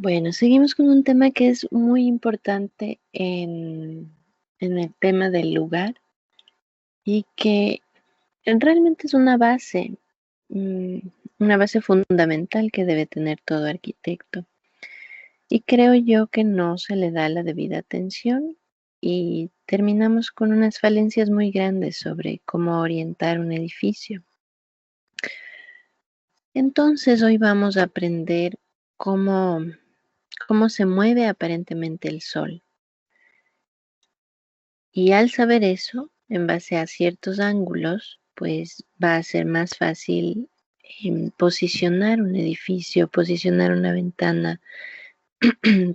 Bueno, seguimos con un tema que es muy importante en el tema del lugar y que realmente es mm, una base fundamental que debe tener todo arquitecto. Y creo yo que no se le da la debida atención y terminamos con unas falencias muy grandes sobre cómo orientar un edificio. Entonces, hoy vamos a aprender cómo, cómo se mueve aparentemente el sol. Y al saber eso, en base a ciertos ángulos, pues va a ser más fácil posicionar un edificio, posicionar una ventana,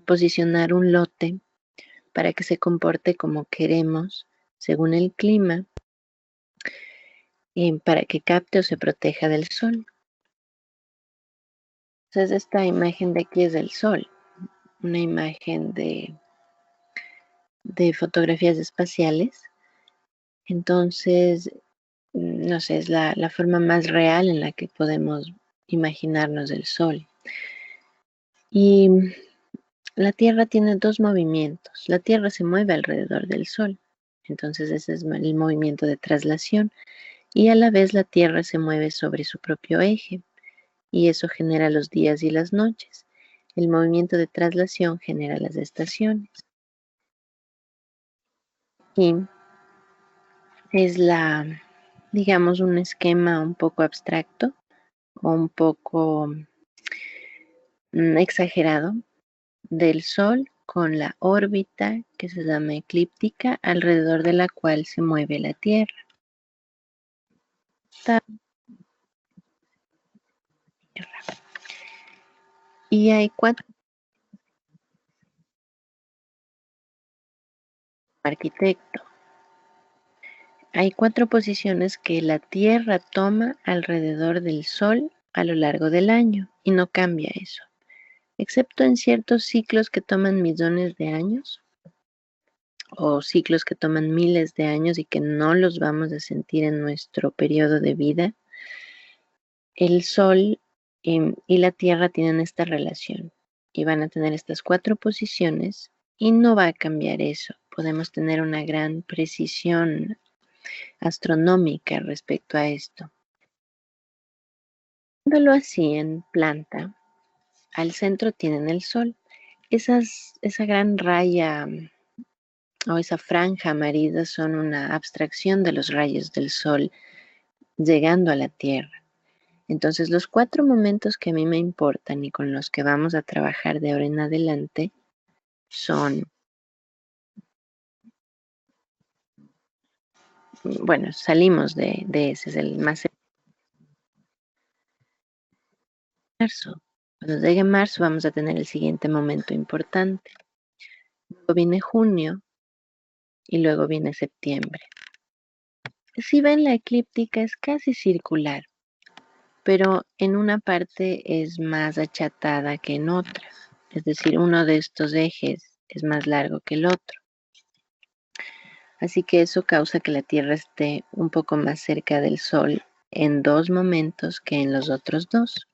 posicionar un lote para que se comporte como queremos, según el clima, para que capte o se proteja del sol. Entonces, esta imagen de aquí es del sol, una imagen de fotografías espaciales. Entonces, no sé, es la forma más real en la que podemos imaginarnos el sol. Y la Tierra tiene dos movimientos. La Tierra se mueve alrededor del sol. Entonces ese es el movimiento de traslación. Y a la vez la Tierra se mueve sobre su propio eje. Y eso genera los días y las noches. El movimiento de traslación genera las estaciones. Y es digamos, un esquema un poco abstracto o un poco exagerado del Sol con la órbita que se llama eclíptica alrededor de la cual se mueve la Tierra. Y hay cuatro arquitectos. Hay cuatro posiciones que la Tierra toma alrededor del Sol a lo largo del año y no cambia eso, excepto en ciertos ciclos que toman millones de años o ciclos que toman miles de años y que no los vamos a sentir en nuestro periodo de vida. El Sol y la Tierra tienen esta relación y van a tener estas cuatro posiciones y no va a cambiar eso. Podemos tener una gran precisión astronómica respecto a esto. Viéndolo así en planta, al centro tienen el Sol. Esa gran raya o esa franja amarilla son una abstracción de los rayos del Sol llegando a la Tierra. Entonces, los cuatro momentos que a mí me importan y con los que vamos a trabajar de ahora en adelante son, bueno, salimos de ese, es el más marzo. Cuando llegue marzo vamos a tener el siguiente momento importante. Luego viene junio y luego viene septiembre. Si ven, la eclíptica es casi circular, pero en una parte es más achatada que en otra. Es decir, uno de estos ejes es más largo que el otro. Así que eso causa que la Tierra esté un poco más cerca del Sol en dos momentos que en los otros dos.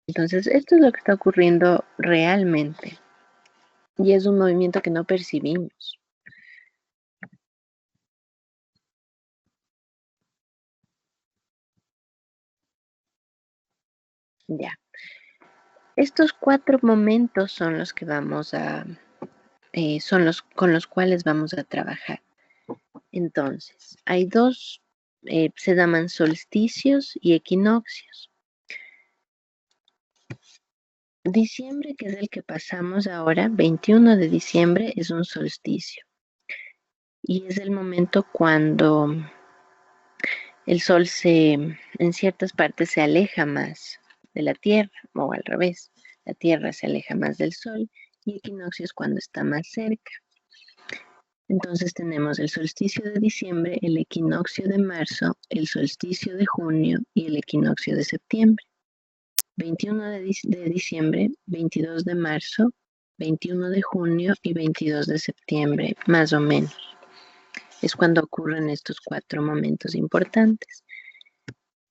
Entonces, esto es lo que está ocurriendo realmente y es un movimiento que no percibimos. Ya. Estos cuatro momentos son los que son los con los cuales vamos a trabajar. Entonces, hay dos, se llaman solsticios y equinoccios. Diciembre, que es el que pasamos ahora, 21 de diciembre, es un solsticio. Y es el momento cuando el sol en ciertas partes se aleja más de la Tierra, o al revés, la Tierra se aleja más del sol y equinoccio es cuando está más cerca. Entonces tenemos el solsticio de diciembre, el equinoccio de marzo, el solsticio de junio y el equinoccio de septiembre. 21 de diciembre, 22 de marzo, 21 de junio y 22 de septiembre, más o menos. Es cuando ocurren estos cuatro momentos importantes.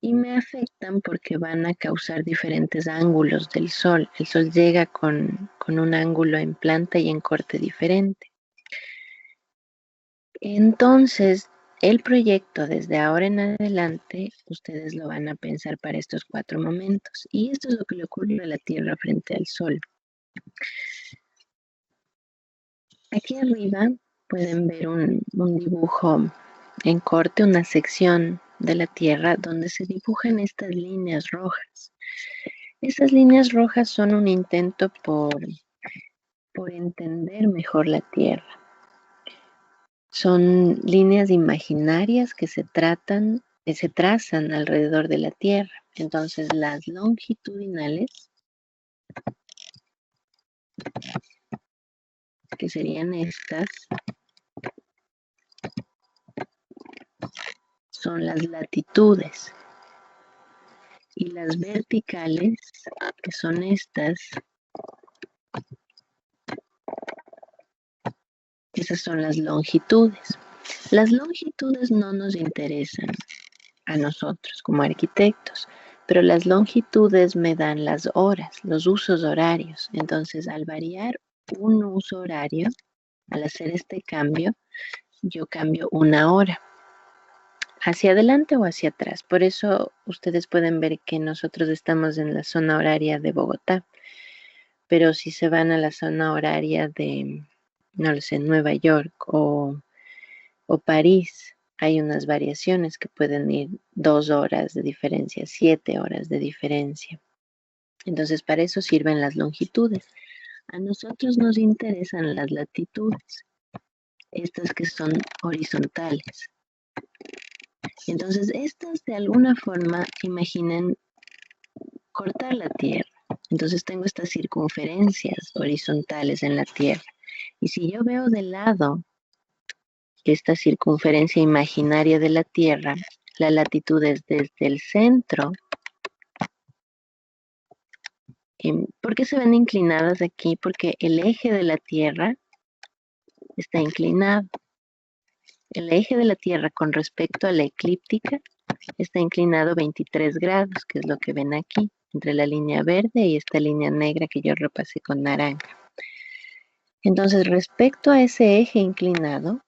y me afectan porque van a causar diferentes ángulos del sol. El sol llega con un ángulo en planta y en corte diferente. Entonces, el proyecto desde ahora en adelante, ustedes lo van a pensar para estos 4 momentos. Y esto es lo que le ocurre a la Tierra frente al Sol. Aquí arriba pueden ver un dibujo en corte, una sección de la Tierra donde se dibujan estas líneas rojas. Estas líneas rojas son un intento por entender mejor la Tierra. Son líneas imaginarias que se trazan alrededor de la Tierra. Entonces, las longitudinales, que serían estas, son las latitudes. Y las verticales, que son estas, esas son las longitudes. Las longitudes no nos interesan a nosotros como arquitectos, pero las longitudes me dan las horas, los usos horarios. Entonces, al variar un uso horario, al hacer este cambio, yo cambio una hora, hacia adelante o hacia atrás. Por eso ustedes pueden ver que nosotros estamos en la zona horaria de Bogotá, pero si se van a la zona horaria de, no lo sé, Nueva York o París, hay unas variaciones que pueden ir 2 horas de diferencia, 7 horas de diferencia. Entonces, para eso sirven las longitudes. A nosotros nos interesan las latitudes, estas que son horizontales. Entonces, estas de alguna forma, imaginen cortar la Tierra. Entonces tengo estas circunferencias horizontales en la Tierra. Y si yo veo de lado esta circunferencia imaginaria de la Tierra, la latitud es desde el centro. ¿Por qué se ven inclinadas aquí? Porque el eje de la Tierra está inclinado. El eje de la Tierra con respecto a la eclíptica está inclinado 23 grados, que es lo que ven aquí, entre la línea verde y esta línea negra que yo repasé con naranja. Entonces, respecto a ese eje inclinado,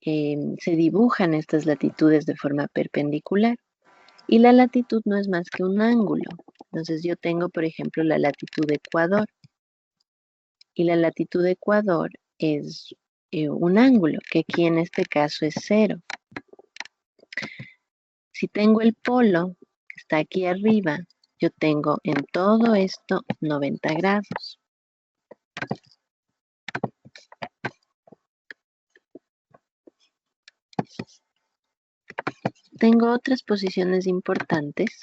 se dibujan estas latitudes de forma perpendicular. Y la latitud no es más que un ángulo. Entonces yo tengo, por ejemplo, la latitud Ecuador. Y la latitud Ecuador es un ángulo, que aquí en este caso es 0. Si tengo el polo, que está aquí arriba, yo tengo en todo esto 90 grados. Tengo otras posiciones importantes.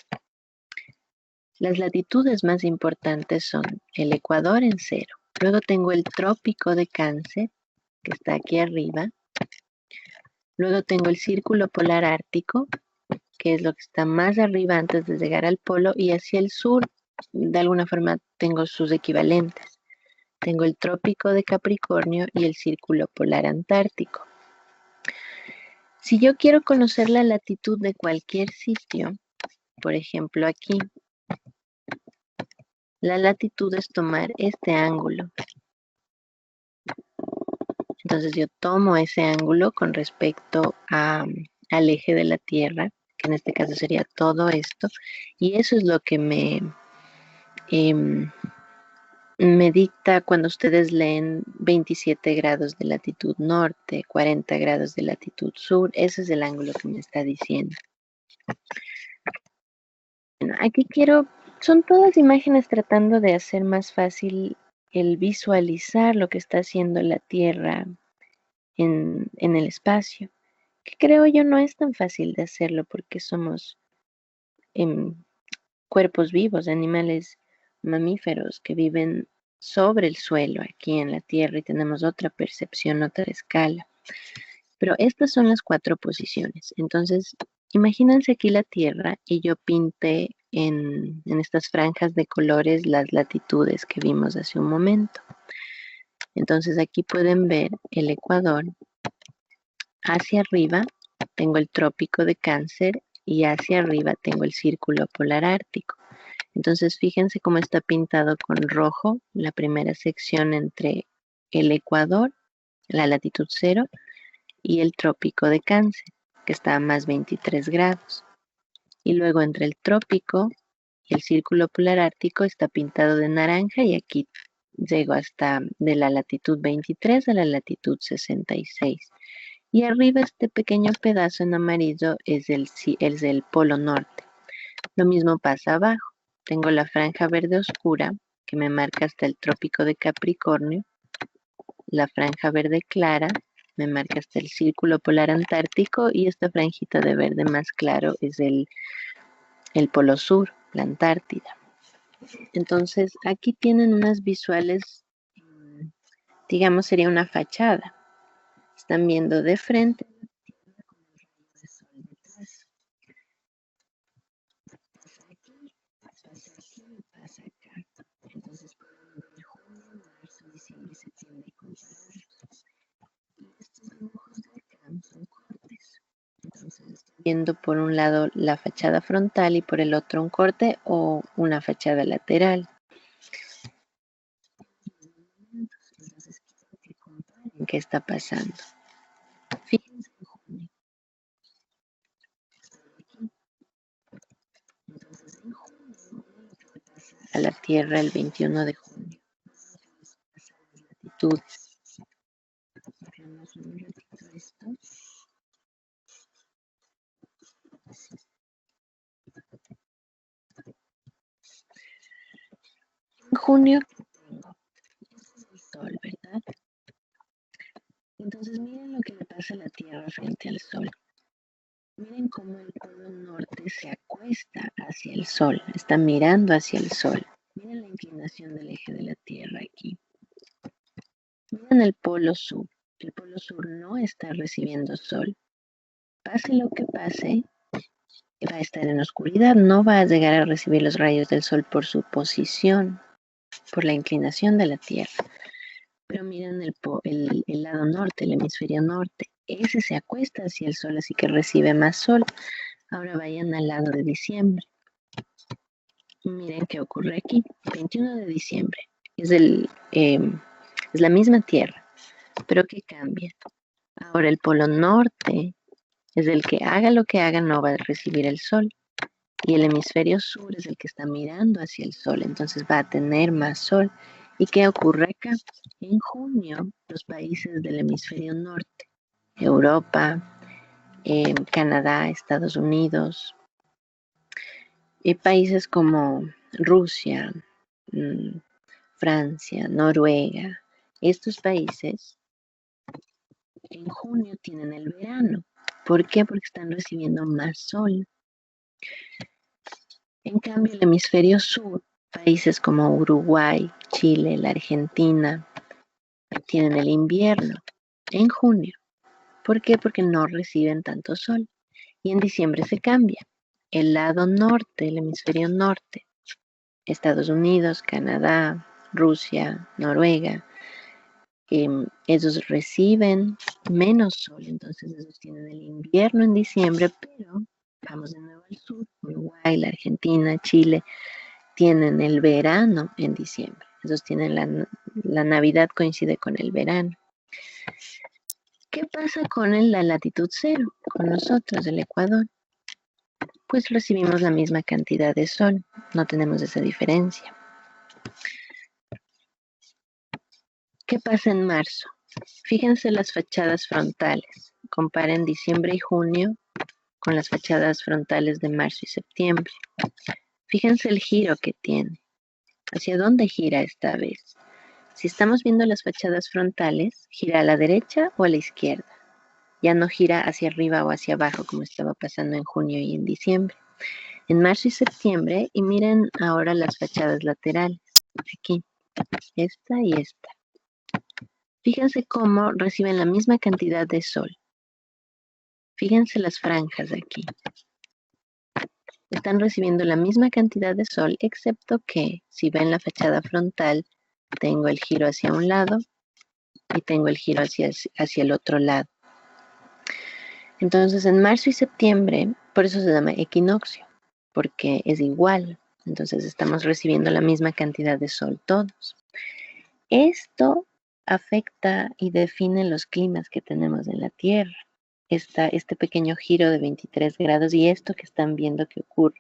Las latitudes más importantes son el Ecuador en 0. Luego tengo el trópico de Cáncer, que está aquí arriba. Luego tengo el círculo polar ártico, que es lo que está más arriba antes de llegar al polo, y hacia el sur, de alguna forma, tengo sus equivalentes. Tengo el trópico de Capricornio y el círculo polar antártico. Si yo quiero conocer la latitud de cualquier sitio, por ejemplo aquí, la latitud es tomar este ángulo. Entonces yo tomo ese ángulo con respecto al eje de la Tierra, que en este caso sería todo esto, y eso es lo que me dicta cuando ustedes leen 27 grados de latitud norte, 40 grados de latitud sur. Ese es el ángulo que me está diciendo. Bueno, aquí son todas imágenes tratando de hacer más fácil el visualizar lo que está haciendo la Tierra en el espacio, que creo yo no es tan fácil de hacerlo porque somos cuerpos vivos, animales mamíferos que viven sobre el suelo aquí en la Tierra y tenemos otra percepción, otra escala. Pero estas son las 4 posiciones. Entonces, imagínense aquí la Tierra y yo pinté en estas franjas de colores las latitudes que vimos hace un momento. Entonces aquí pueden ver el Ecuador. Hacia arriba tengo el trópico de Cáncer y hacia arriba tengo el círculo polar ártico. Entonces fíjense cómo está pintado con rojo la primera sección entre el Ecuador, la latitud 0, y el trópico de Cáncer, que está a más 23 grados. Y luego entre el trópico y el círculo polar ártico está pintado de naranja y aquí llego hasta de la latitud 23 a la latitud 66. Y arriba este pequeño pedazo en amarillo es del polo norte. Lo mismo pasa abajo. Tengo la franja verde oscura que me marca hasta el trópico de Capricornio. La franja verde clara me marca hasta el círculo polar antártico y esta franjita de verde más claro es el polo sur, la Antártida. Entonces aquí tienen unas visuales, digamos sería una fachada. Están viendo de frente pasa acá. Entonces pueden ver junio, marzo, diciembre, septiembre y compararlos. Y estos dibujos de acá son cortes. Entonces estoy viendo por un lado la fachada frontal y por el otro un corte o una fachada lateral. Entonces quiero que comparen qué está pasando. Fíjense en junio. Entonces en junio lo que le pasa a la Tierra el 21 de junio. Pasa las latitudes. Veamos un ratito esto. En junio tengo el sol, ¿verdad? Entonces miren lo que le pasa a la Tierra frente al sol. Miren cómo el polo norte se acuesta hacia el sol, está mirando hacia el sol. Miren la inclinación del eje de la Tierra aquí. Miren el polo sur no está recibiendo sol. Pase lo que pase, va a estar en oscuridad, no va a llegar a recibir los rayos del sol por su posición, por la inclinación de la Tierra. Pero miren el lado norte, el hemisferio norte. Ese se acuesta hacia el sol, así que recibe más sol. Ahora vayan al lado de diciembre. Miren qué ocurre aquí. 21 de diciembre. Es la misma Tierra, pero ¿qué cambia? Ahora el polo norte es el que haga lo que haga, no va a recibir el sol. Y el hemisferio sur es el que está mirando hacia el sol, entonces va a tener más sol. ¿Y qué ocurre acá? En junio, los países del hemisferio norte, Europa, Canadá, Estados Unidos, y países como Rusia, Francia, Noruega, estos países en junio tienen el verano. ¿Por qué? Porque están recibiendo más sol. En cambio, el hemisferio sur, países como Uruguay, Chile, la Argentina, tienen el invierno en junio. ¿Por qué? Porque no reciben tanto sol. Y en diciembre se cambia. El lado norte, el hemisferio norte, Estados Unidos, Canadá, Rusia, Noruega, ellos reciben menos sol, entonces ellos tienen el invierno en diciembre, pero vamos de nuevo al sur, Uruguay, la Argentina, Chile, tienen el verano en diciembre. Ellos tienen la Navidad coincide con el verano. ¿Qué pasa con la latitud 0? Con nosotros, el Ecuador. Pues recibimos la misma cantidad de sol, no tenemos esa diferencia. ¿Qué pasa en marzo? Fíjense las fachadas frontales. Comparen diciembre y junio con las fachadas frontales de marzo y septiembre. Fíjense el giro que tiene. ¿Hacia dónde gira esta vez? Si estamos viendo las fachadas frontales, ¿gira a la derecha o a la izquierda? Ya no gira hacia arriba o hacia abajo como estaba pasando en junio y en diciembre. En marzo y septiembre, y miren ahora las fachadas laterales. Aquí, esta y esta. Fíjense cómo reciben la misma cantidad de sol. Fíjense las franjas de aquí. Están recibiendo la misma cantidad de sol, excepto que si ven la fachada frontal, tengo el giro hacia un lado y tengo el giro hacia el otro lado. Entonces, en marzo y septiembre, Por eso se llama equinoccio, porque es igual. Entonces estamos recibiendo la misma cantidad de sol todos. Esto afecta y define los climas que tenemos en la Tierra. Este pequeño giro de 23 grados y esto que están viendo que ocurre,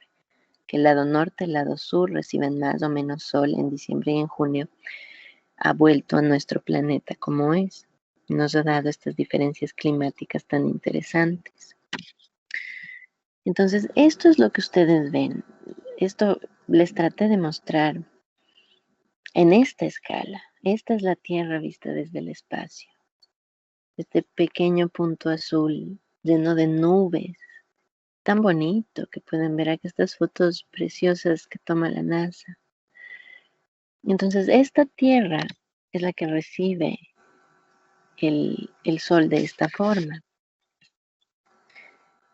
que el lado norte y el lado sur reciben más o menos sol en diciembre y en junio, ha vuelto a nuestro planeta como es. Nos ha dado estas diferencias climáticas tan interesantes. Entonces, esto es lo que ustedes ven. Esto les traté de mostrar en esta escala. Esta es la Tierra vista desde el espacio. Este pequeño punto azul lleno de nubes, tan bonito que pueden ver aquí estas fotos preciosas que toma la NASA. Entonces, esta Tierra es la que recibe el sol de esta forma.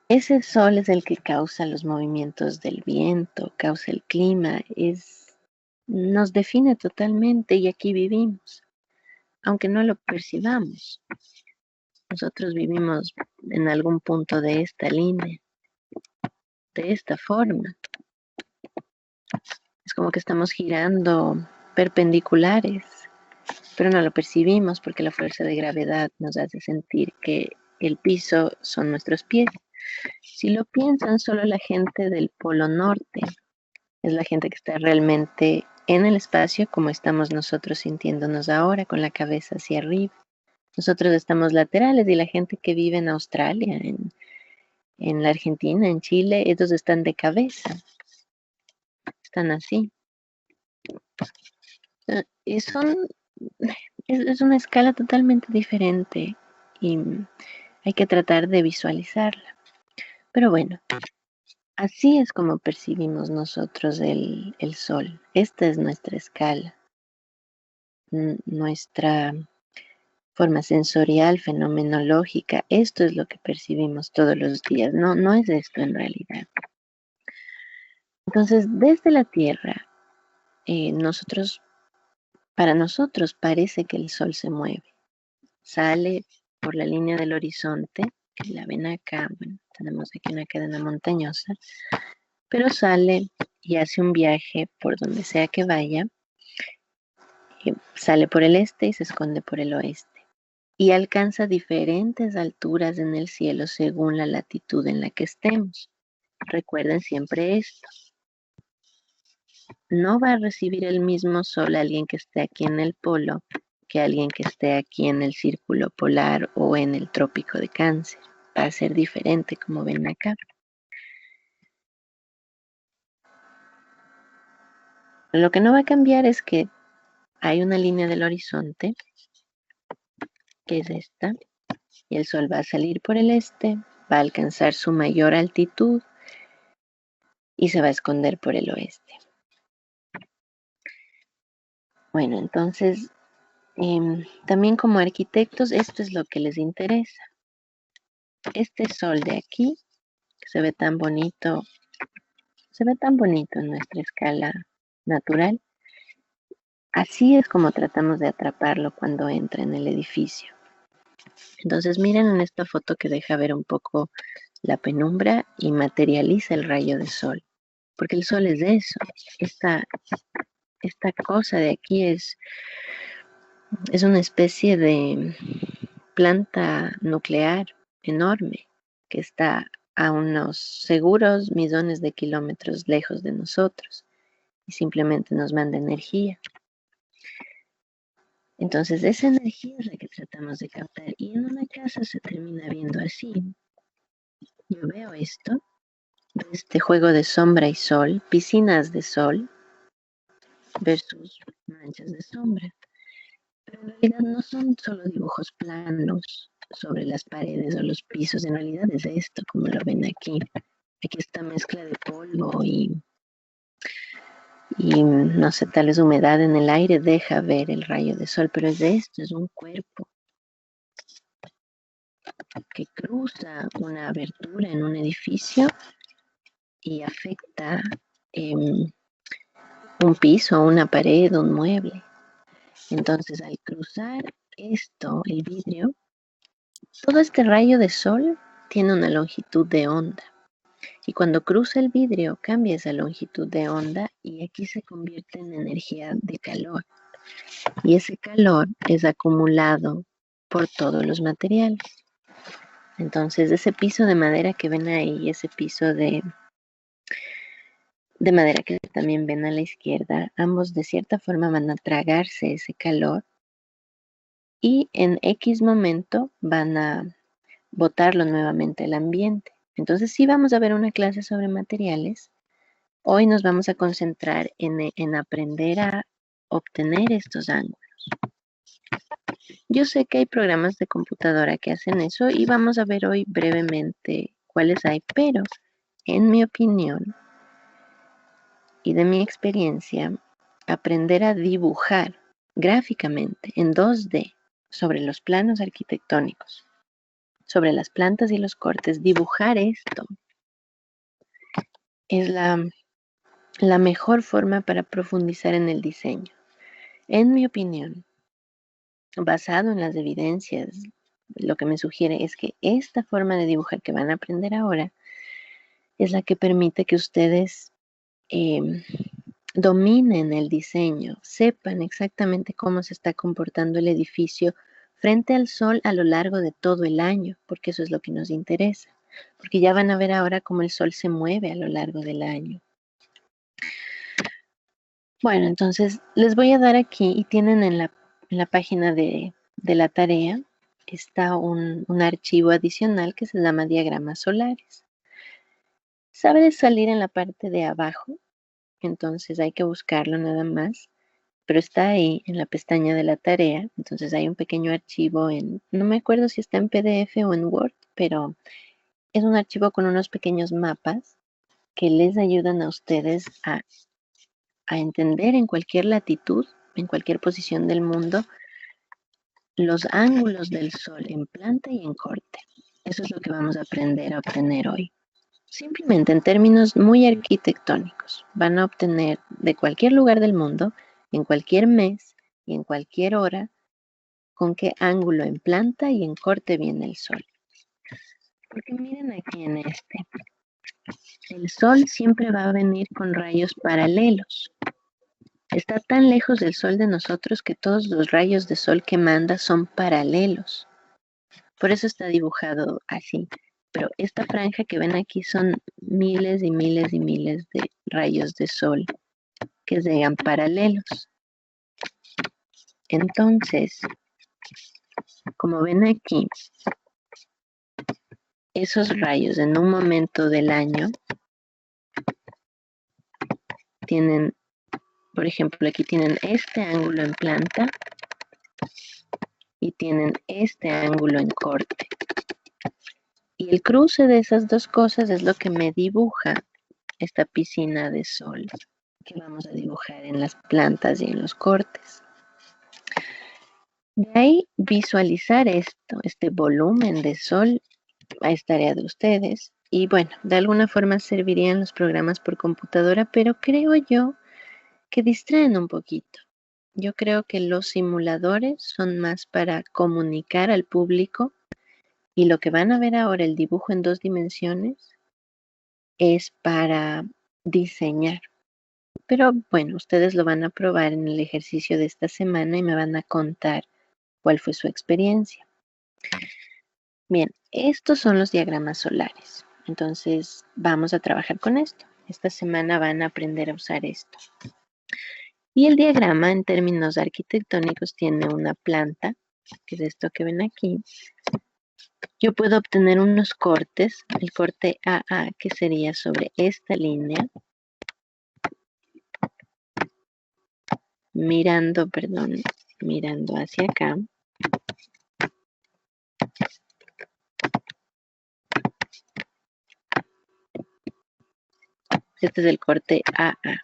Ese sol es el que causa los movimientos del viento, causa el clima, nos define totalmente y aquí vivimos, aunque no lo percibamos. Nosotros vivimos en algún punto de esta línea, de esta forma. Es como que estamos girando perpendiculares, pero no lo percibimos porque la fuerza de gravedad nos hace sentir que el piso son nuestros pies. Si lo piensan, solo la gente del Polo Norte es la gente que está realmente en el espacio como estamos nosotros sintiéndonos ahora, con la cabeza hacia arriba. Nosotros estamos laterales y la gente que vive en Australia, en la Argentina, en Chile, ellos están de cabeza, están así. Y es una escala totalmente diferente y hay que tratar de visualizarla. Pero bueno, así es como percibimos nosotros el sol. Esta es nuestra escala, nuestra forma sensorial, fenomenológica. Esto es lo que percibimos todos los días. No es esto en realidad. Entonces, desde la Tierra, para nosotros parece que el sol se mueve. Sale por la línea del horizonte, que la ven acá. Bueno, tenemos aquí una cadena montañosa, pero sale y hace un viaje por donde sea que vaya. Sale por el este y se esconde por el oeste. Y alcanza diferentes alturas en el cielo según la latitud en la que estemos. Recuerden siempre esto. No va a recibir el mismo sol alguien que esté aquí en el polo que alguien que esté aquí en el círculo polar o en el trópico de Cáncer. Va a ser diferente, como ven acá. Lo que no va a cambiar es que hay una línea del horizonte, que es esta, y el sol va a salir por el este, va a alcanzar su mayor altitud y se va a esconder por el oeste. Bueno, entonces, también como arquitectos, esto es lo que les interesa. Este sol de aquí, que se ve tan bonito en nuestra escala natural. Así es como tratamos de atraparlo cuando entra en el edificio. Entonces miren en esta foto que deja ver un poco la penumbra y materializa el rayo de sol. Porque el sol es eso. Esta cosa de aquí es una especie de planta nuclear enorme que está a unos seguros millones de kilómetros lejos de nosotros y simplemente nos manda energía. Entonces esa energía es la que tratamos de captar y en una casa se termina viendo así. Yo veo esto, este juego de sombra y sol, piscinas de sol versus manchas de sombra. Pero en realidad no son solo dibujos planos sobre las paredes o los pisos, en realidad es esto, como lo ven aquí. Aquí esta mezcla de polvo y no sé, tal vez humedad en el aire deja ver el rayo de sol, pero es esto, es un cuerpo que cruza una abertura en un edificio y afecta un piso, una pared, un mueble. Entonces, al cruzar esto, el vidrio, todo este rayo de sol tiene una longitud de onda. Y cuando cruza el vidrio cambia esa longitud de onda y aquí se convierte en energía de calor. Y ese calor es acumulado por todos los materiales. Entonces ese piso de madera que ven ahí, ese piso de madera que también ven a la izquierda, ambos de cierta forma van a tragarse ese calor y en X momento van a botarlo nuevamente al ambiente. Entonces sí vamos a ver una clase sobre materiales. Hoy nos vamos a concentrar en aprender a obtener estos ángulos. Yo sé que hay programas de computadora que hacen eso y vamos a ver hoy brevemente cuáles hay, pero en mi opinión y de mi experiencia, aprender a dibujar gráficamente en 2D sobre los planos arquitectónicos, sobre las plantas y los cortes, dibujar esto es la mejor forma para profundizar en el diseño. En mi opinión, basado en las evidencias, lo que me sugiere es que esta forma de dibujar que van a aprender ahora es la que permite que ustedes dominen el diseño, sepan exactamente cómo se está comportando el edificio frente al sol a lo largo de todo el año, porque eso es lo que nos interesa, porque ya van a ver ahora cómo el sol se mueve a lo largo del año. Bueno, entonces les voy a dar aquí y tienen en la página de la tarea, está un archivo adicional que se llama diagramas solares. Sabe salir en la parte de abajo, entonces hay que buscarlo nada más, pero está ahí en la pestaña de la tarea, entonces hay un pequeño archivo no me acuerdo si está en PDF o en Word, pero es un archivo con unos pequeños mapas que les ayudan a ustedes a entender en cualquier latitud, en cualquier posición del mundo, los ángulos del sol en planta y en corte. Eso es lo que vamos a aprender a obtener hoy. Simplemente en términos muy arquitectónicos, van a obtener de cualquier lugar del mundo, en cualquier mes y en cualquier hora, con qué ángulo en planta y en corte viene el sol. Porque miren aquí en este, el sol siempre va a venir con rayos paralelos. Está tan lejos del sol de nosotros que todos los rayos de sol que manda son paralelos. Por eso está dibujado así. Pero esta franja que ven aquí son miles y miles y miles de rayos de sol que llegan paralelos. Entonces, como ven aquí, esos rayos en un momento del año tienen, por ejemplo, aquí tienen este ángulo en planta y tienen este ángulo en corte. Y el cruce de esas dos cosas es lo que me dibuja esta piscina de sol que vamos a dibujar en las plantas y en los cortes. De ahí visualizar esto, este volumen de sol, es tarea de ustedes. Y bueno, de alguna forma servirían los programas por computadora, pero creo yo que distraen un poquito. Yo creo que los simuladores son más para comunicar al público y lo que van a ver ahora, el dibujo en 2 dimensiones, es para diseñar. Pero bueno, ustedes lo van a probar en el ejercicio de esta semana y me van a contar cuál fue su experiencia. Bien, estos son los diagramas solares. Entonces vamos a trabajar con esto. Esta semana van a aprender a usar esto. Y el diagrama en términos arquitectónicos tiene una planta, que es esto que ven aquí. Yo puedo obtener unos cortes, el corte AA, que sería sobre esta línea, mirando hacia acá. Este es el corte AA.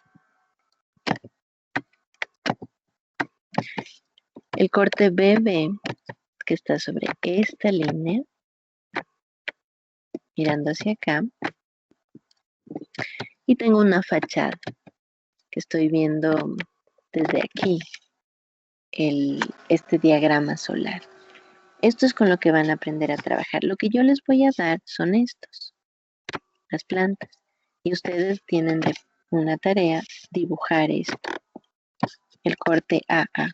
El corte BB, que está sobre esta línea, mirando hacia acá. Y tengo una fachada que estoy viendo desde aquí, este diagrama solar. Esto es con lo que van a aprender a trabajar. Lo que yo les voy a dar son estos. las plantas. Y ustedes tienen una tarea, dibujar esto, el corte AA.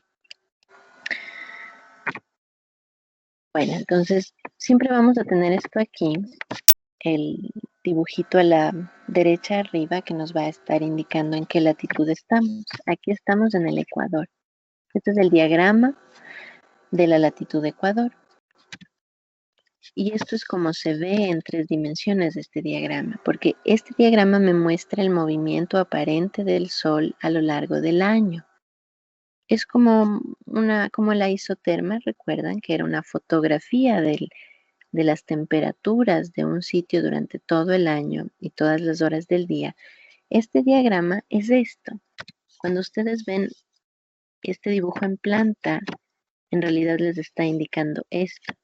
Bueno, entonces siempre vamos a tener esto aquí, el dibujito a la derecha arriba que nos va a estar indicando en qué latitud estamos. Aquí estamos en el Ecuador. Este es el diagrama de la latitud Ecuador. Y esto es como se ve en 3 dimensiones de este diagrama, porque este diagrama me muestra el movimiento aparente del Sol a lo largo del año. Es como la isoterma, recuerdan que era una fotografía de las temperaturas de un sitio durante todo el año y todas las horas del día. Este diagrama es esto. Cuando ustedes ven este dibujo en planta, en realidad les está indicando esto,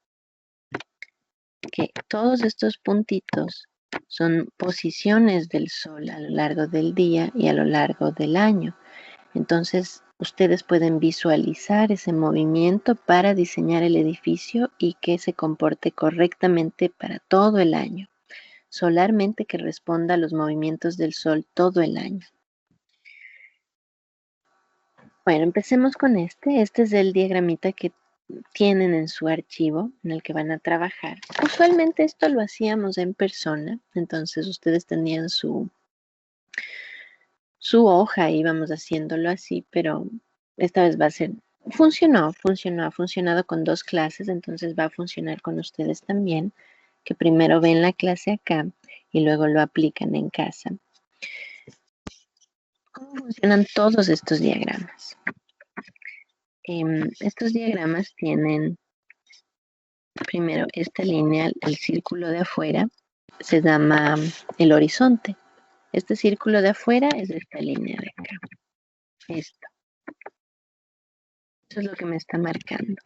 que todos estos puntitos son posiciones del Sol a lo largo del día y a lo largo del año. Entonces, ustedes pueden visualizar ese movimiento para diseñar el edificio y que se comporte correctamente para todo el año. Solarmente que responda a los movimientos del Sol todo el año. Bueno, empecemos con este. Este es el diagramita que tienen en su archivo en el que van a trabajar. Usualmente esto lo hacíamos en persona, entonces ustedes tenían su hoja y íbamos haciéndolo así, pero esta vez va a ser, ha funcionado con 2 clases, entonces va a funcionar con ustedes también, que primero ven la clase acá y luego lo aplican en casa. ¿Cómo funcionan todos estos diagramas? Estos diagramas tienen primero esta línea, el círculo de afuera, se llama el horizonte. Este círculo de afuera es esta línea de acá. Esto. Eso es lo que me está marcando.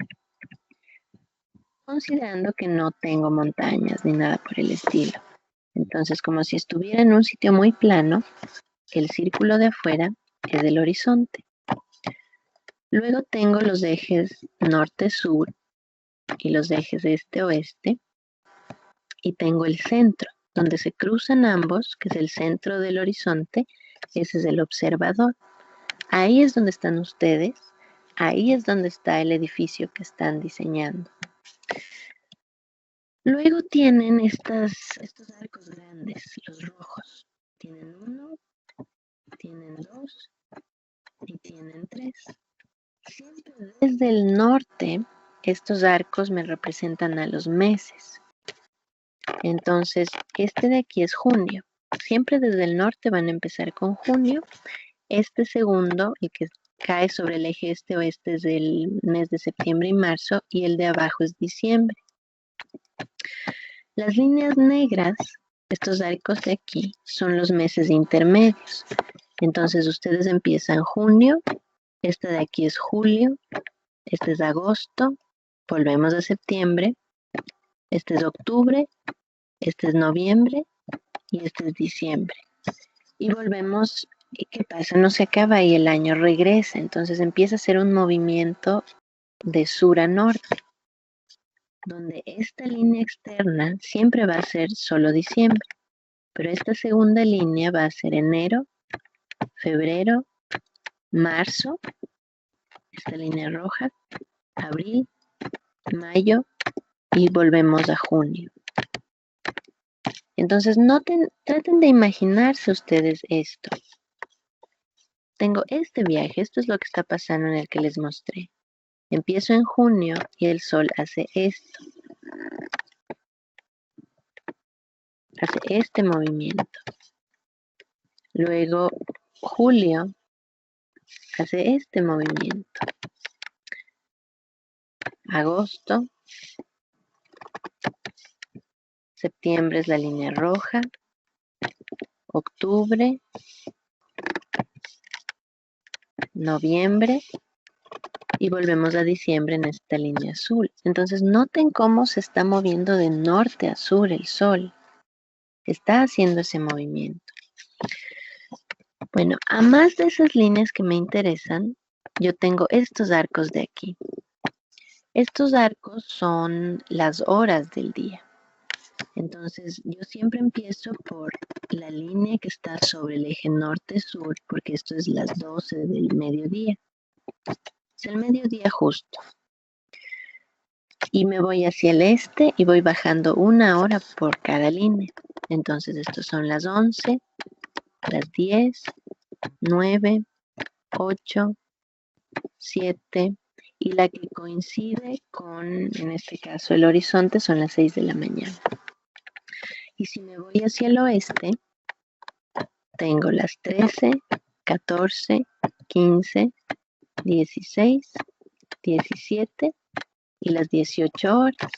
Considerando que no tengo montañas ni nada por el estilo. Entonces, como si estuviera en un sitio muy plano, el círculo de afuera es el horizonte. Luego tengo los ejes norte-sur y los ejes este-oeste. Y tengo el centro, donde se cruzan ambos, que es el centro del horizonte, ese es el observador. Ahí es donde están ustedes, ahí es donde está el edificio que están diseñando. Luego tienen estos arcos grandes, los rojos. Tienen 1, tienen 2 y tienen 3. Siempre desde el norte, estos arcos me representan a los meses. Entonces, este de aquí es junio. Siempre desde el norte van a empezar con junio. Este segundo, el que cae sobre el eje este-oeste, es el mes de septiembre y marzo, y el de abajo es diciembre. Las líneas negras, estos arcos de aquí, son los meses intermedios. Entonces ustedes empiezan junio, este de aquí es julio, este es agosto, volvemos a septiembre, este es octubre, este es noviembre y este es diciembre. Y volvemos, ¿y qué pasa? No se acaba y el año regresa, entonces empieza a ser un movimiento de sur a norte, donde esta línea externa siempre va a ser solo diciembre, pero esta segunda línea va a ser enero, febrero, marzo, esta línea roja, abril, mayo y volvemos a junio. Entonces traten de imaginarse ustedes esto. Tengo este viaje, esto es lo que está pasando en el que les mostré. Empiezo en junio y el Sol hace esto. Hace este movimiento. Luego, julio hace este movimiento. Agosto. Septiembre es la línea roja. Octubre. Noviembre. Y volvemos a diciembre en esta línea azul. Entonces noten cómo se está moviendo de norte a sur el Sol. Está haciendo ese movimiento. Bueno, a más de esas líneas que me interesan, yo tengo estos arcos de aquí. Estos arcos son las horas del día. Entonces, yo siempre empiezo por la línea que está sobre el eje norte-sur, porque esto es las 12 del mediodía. Es el mediodía justo. Y me voy hacia el este y voy bajando 1 hora por cada línea. Entonces, estos son las 11, las 10, 9, 8, 7, y la que coincide con, en este caso, el horizonte son las 6 de la mañana. Y si me voy hacia el oeste, tengo las 13, 14, 15, 16, 17 y las 18 horas.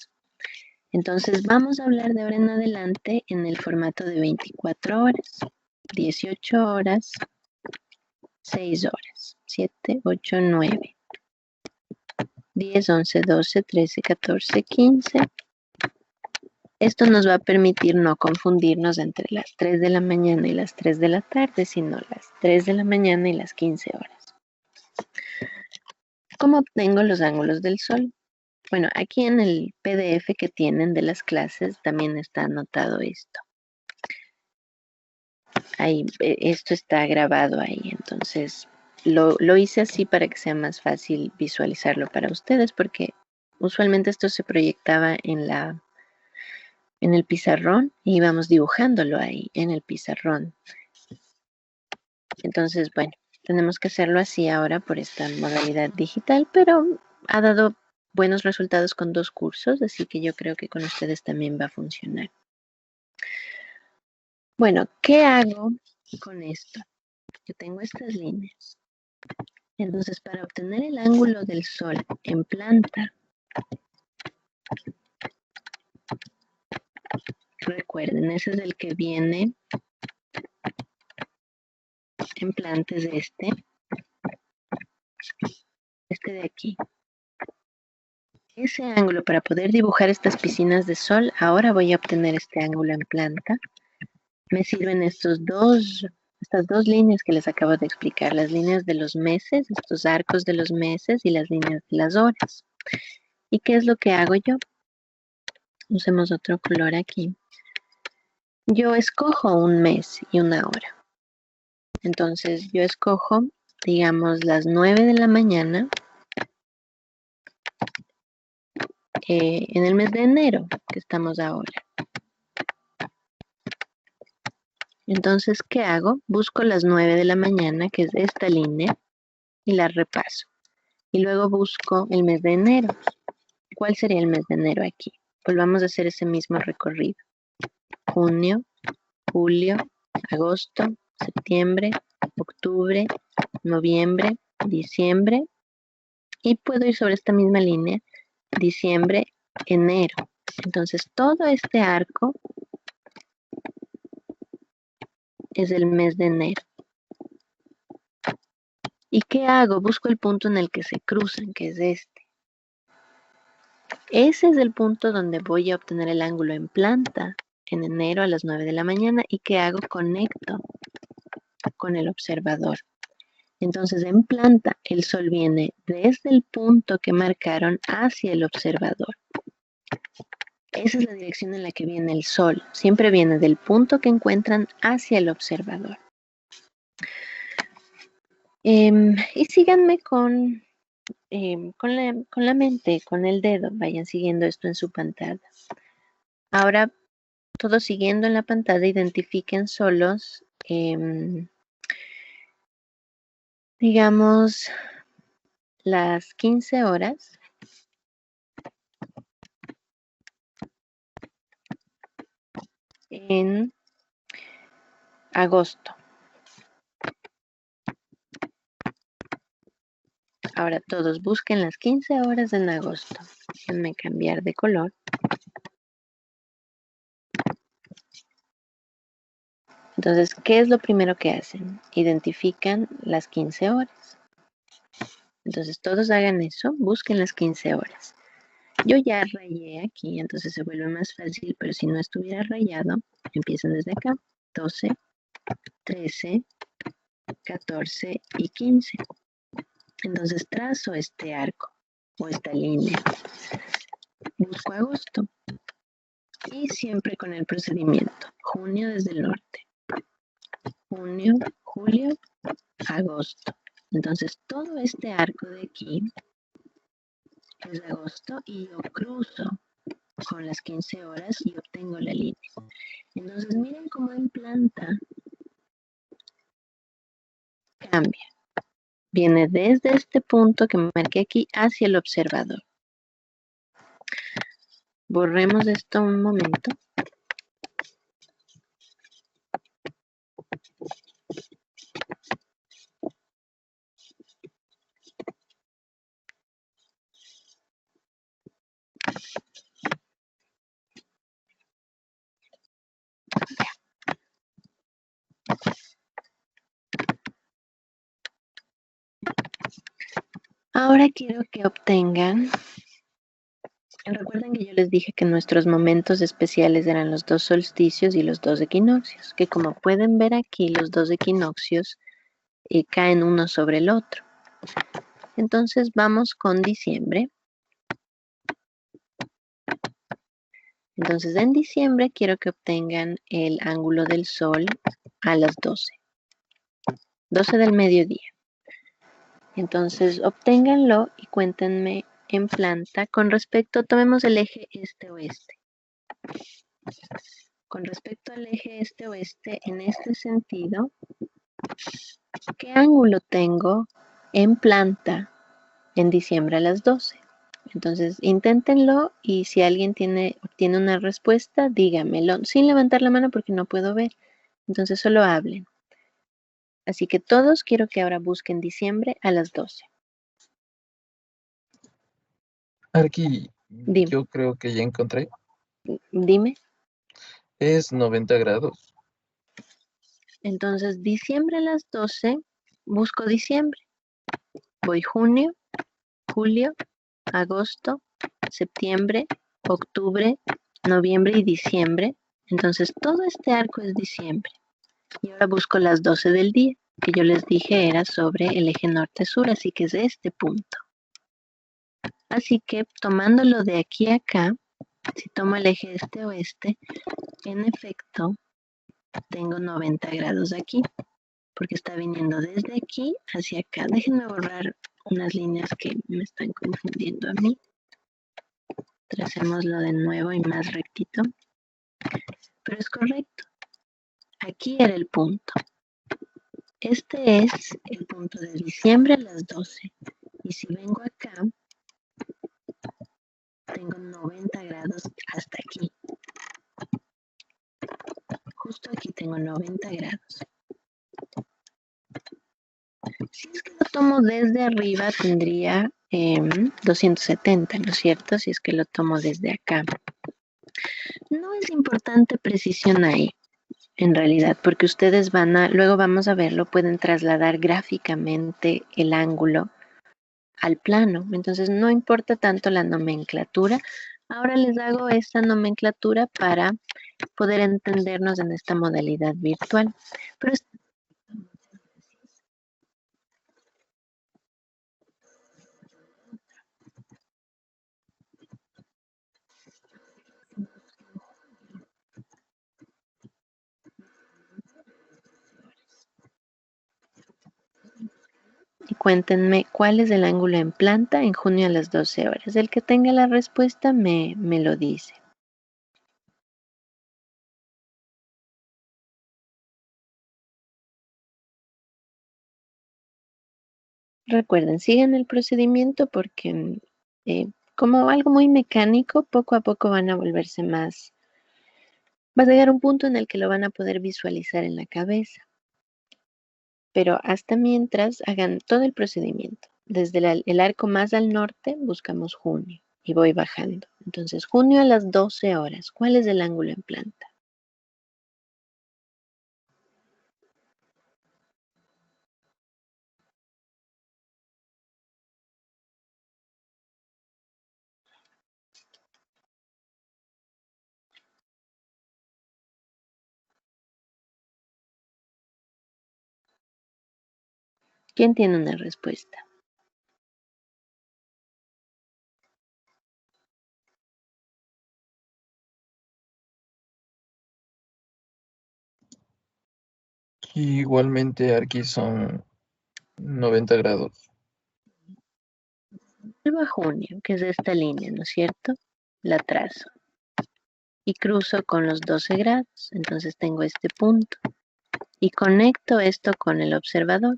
Entonces vamos a hablar de ahora en adelante en el formato de 24 horas. 18 horas, 6 horas, 7, 8, 9, 10, 11, 12, 13, 14, 15. Esto nos va a permitir no confundirnos entre las 3 de la mañana y las 3 de la tarde, sino las 3 de la mañana y las 15 horas. ¿Cómo obtengo los ángulos del sol? Bueno, aquí en el PDF que tienen de las clases también está anotado esto. Ahí, esto está grabado ahí, entonces lo hice así para que sea más fácil visualizarlo para ustedes, porque usualmente esto se proyectaba en el pizarrón y íbamos dibujándolo ahí en el pizarrón. Entonces, bueno, tenemos que hacerlo así ahora por esta modalidad digital, pero ha dado buenos resultados con 2 cursos, así que yo creo que con ustedes también va a funcionar. Bueno, ¿qué hago con esto? Yo tengo estas líneas. Entonces, para obtener el ángulo del sol en planta, recuerden, ese es el que viene en planta, es este de aquí. Ese ángulo, para poder dibujar estas piscinas de sol, ahora voy a obtener este ángulo en planta. Me sirven estas 2 líneas que les acabo de explicar, las líneas de los meses, estos arcos de los meses y las líneas de las horas. ¿Y qué es lo que hago yo? Usemos otro color aquí. Yo escojo un mes y una hora. Entonces yo escojo, digamos, las 9 de la mañana en el mes de enero, que estamos ahora. Entonces, ¿qué hago? Busco las 9 de la mañana, que es esta línea, y la repaso. Y luego busco el mes de enero. ¿Cuál sería el mes de enero aquí? Pues vamos a hacer ese mismo recorrido. Junio, julio, agosto, septiembre, octubre, noviembre, diciembre. Y puedo ir sobre esta misma línea, diciembre, enero. Entonces, todo este arco es el mes de enero. ¿Y qué hago? Busco el punto en el que se cruzan, que es este. Ese es el punto donde voy a obtener el ángulo en planta en enero a las 9 de la mañana. ¿Y qué hago? Conecto con el observador. Entonces, en planta, el sol viene desde el punto que marcaron hacia el observador. Esa es la dirección en la que viene el sol. Siempre viene del punto que encuentran hacia el observador. Y síganme con la mente, con el dedo. Vayan siguiendo esto en su pantalla. Ahora, todos siguiendo en la pantalla, identifiquen solos, digamos, las 15 horas en agosto. Ahora todos busquen las 15 horas en agosto. Déjenme cambiar de color. Entonces, ¿qué es lo primero que hacen? Identifican las 15 horas. Entonces, todos hagan eso, busquen las 15 horas. Yo ya rayé aquí, entonces se vuelve más fácil, pero si no estuviera rayado, empiezan desde acá. 12, 13, 14 y 15. Entonces trazo este arco o esta línea. Busco agosto. Y siempre con el procedimiento. Junio desde el norte. Junio, julio, agosto. Entonces todo este arco de aquí es agosto y yo cruzo con las 15 horas y obtengo la línea. Entonces miren cómo en planta cambia. Viene desde este punto que marqué aquí hacia el observador. Borremos esto un momento. Ahora quiero que obtengan, recuerden que yo les dije que nuestros momentos especiales eran los dos solsticios y los dos equinoccios, que como pueden ver aquí, los dos equinoccios caen uno sobre el otro. Entonces vamos con diciembre. Entonces en diciembre quiero que obtengan el ángulo del sol a las 12 del mediodía. Entonces obténganlo y cuéntenme en planta con respecto, tomemos el eje este-oeste. Con respecto al eje este-oeste, en este sentido, ¿qué ángulo tengo en planta en diciembre a las 12? Entonces, inténtenlo y si alguien obtiene una respuesta, dígamelo, sin levantar la mano porque no puedo ver. Entonces, solo hablen. Así que todos quiero que ahora busquen diciembre a las 12. Aquí, Dime. yo creo que ya encontré. Dime. Es 90 grados. Entonces, diciembre a las 12, busco diciembre. Voy junio, julio, agosto, septiembre, octubre, noviembre y diciembre. Entonces, todo este arco es diciembre. Y ahora busco las 12 del día, que yo les dije era sobre el eje norte-sur, así que es de este punto. Así que tomándolo de aquí a acá, si tomo el eje este-oeste, en efecto, tengo 90 grados aquí, porque está viniendo desde aquí hacia acá. Déjenme borrar unas líneas que me están confundiendo a mí. Tracémoslo de nuevo y más rectito. Pero es correcto. Aquí era el punto. Este es el punto de diciembre a las 12. Y si vengo acá, tengo 90 grados hasta aquí. Justo aquí tengo 90 grados. Si es que lo tomo desde arriba, tendría 270, ¿no es cierto? Si es que lo tomo desde acá. No es importante precisión ahí, en realidad, porque ustedes luego vamos a verlo, pueden trasladar gráficamente el ángulo al plano. Entonces no importa tanto la nomenclatura. Ahora les hago esta nomenclatura para poder entendernos en esta modalidad virtual. Pero y cuéntenme cuál es el ángulo en planta en junio a las 12 horas. El que tenga la respuesta me lo dice. Recuerden, sigan el procedimiento porque como algo muy mecánico, poco a poco van a volverse más. Va a llegar un punto en el que lo van a poder visualizar en la cabeza. Pero hasta mientras hagan todo el procedimiento. Desde el arco más al norte buscamos junio y voy bajando. Entonces, junio a las 12 horas. ¿Cuál es el ángulo en planta? ¿Quién tiene una respuesta? Y igualmente aquí son 90 grados. Vuelvo a junio, que es esta línea, ¿no es cierto? La trazo y cruzo con los 12 grados. Entonces tengo este punto y conecto esto con el observador.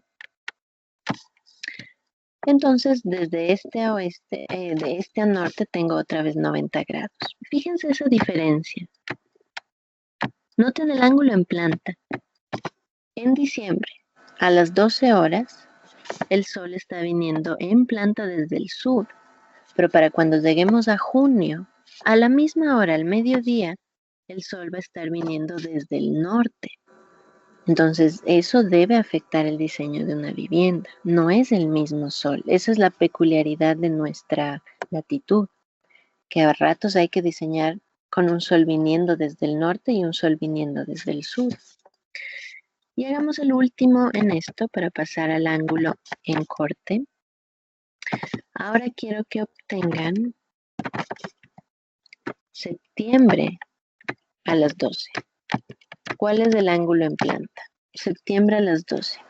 Entonces, desde este a oeste, de este a norte, tengo otra vez 90 grados. Fíjense esa diferencia. Noten el ángulo en planta. En diciembre, a las 12 horas, el sol está viniendo en planta desde el sur. Pero para cuando lleguemos a junio, a la misma hora, al mediodía, el sol va a estar viniendo desde el norte. Entonces, eso debe afectar el diseño de una vivienda. No es el mismo sol. Esa es la peculiaridad de nuestra latitud, que a ratos hay que diseñar con un sol viniendo desde el norte y un sol viniendo desde el sur. Y hagamos el último en esto para pasar al ángulo en corte. Ahora quiero que obtengan septiembre a las 12. ¿Cuál es el ángulo en planta? Septiembre a las 12.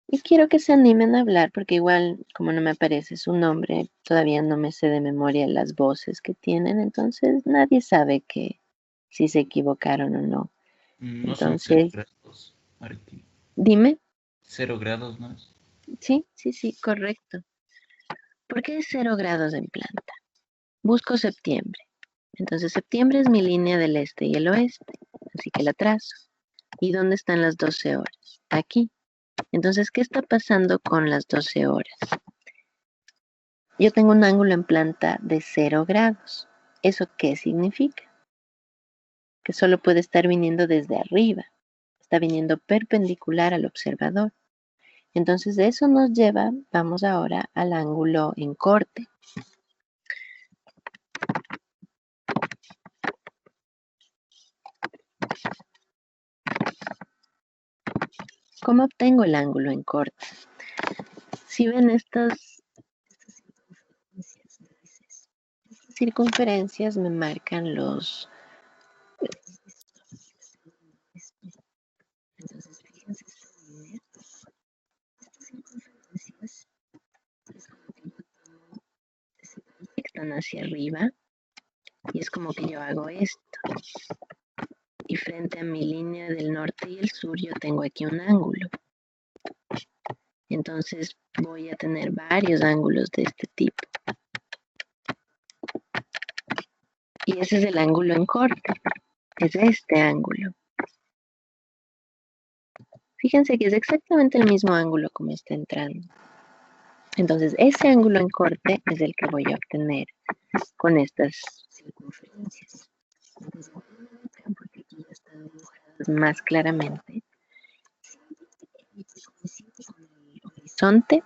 Y quiero que se animen a hablar, porque igual, como no me aparece su nombre, todavía no me sé de memoria las voces que tienen, entonces nadie sabe que si se equivocaron o no. No son 0 Entonces, grados, Arqui. dime. 0 grados más. Sí, correcto. ¿Por qué es 0 grados en planta? Busco septiembre. Entonces, septiembre es mi línea del este y el oeste, así que la trazo. ¿Y dónde están las 12 horas? Aquí. Entonces, ¿qué está pasando con las 12 horas? Yo tengo un ángulo en planta de 0 grados. ¿Eso qué significa? Que solo puede estar viniendo desde arriba. Está viniendo perpendicular al observador. Entonces, eso nos lleva, vamos ahora al ángulo en corte. ¿Cómo obtengo el ángulo en corte? Si ven estas circunferencias me marcan los... Entonces, fíjense esta línea. Estas circunferencias es como que se proyectan hacia arriba y es como que yo hago esto. Y frente a mi línea del norte y el sur yo tengo aquí un ángulo. Entonces voy a tener varios ángulos de este tipo. Y ese es el ángulo en corte. Es este ángulo. Fíjense que es exactamente el mismo ángulo como está entrando. Entonces ese ángulo en corte es el que voy a obtener con estas circunferencias. Entonces voy a ver porque aquí ya están dibujadas más claramente. Y que coincide con el horizonte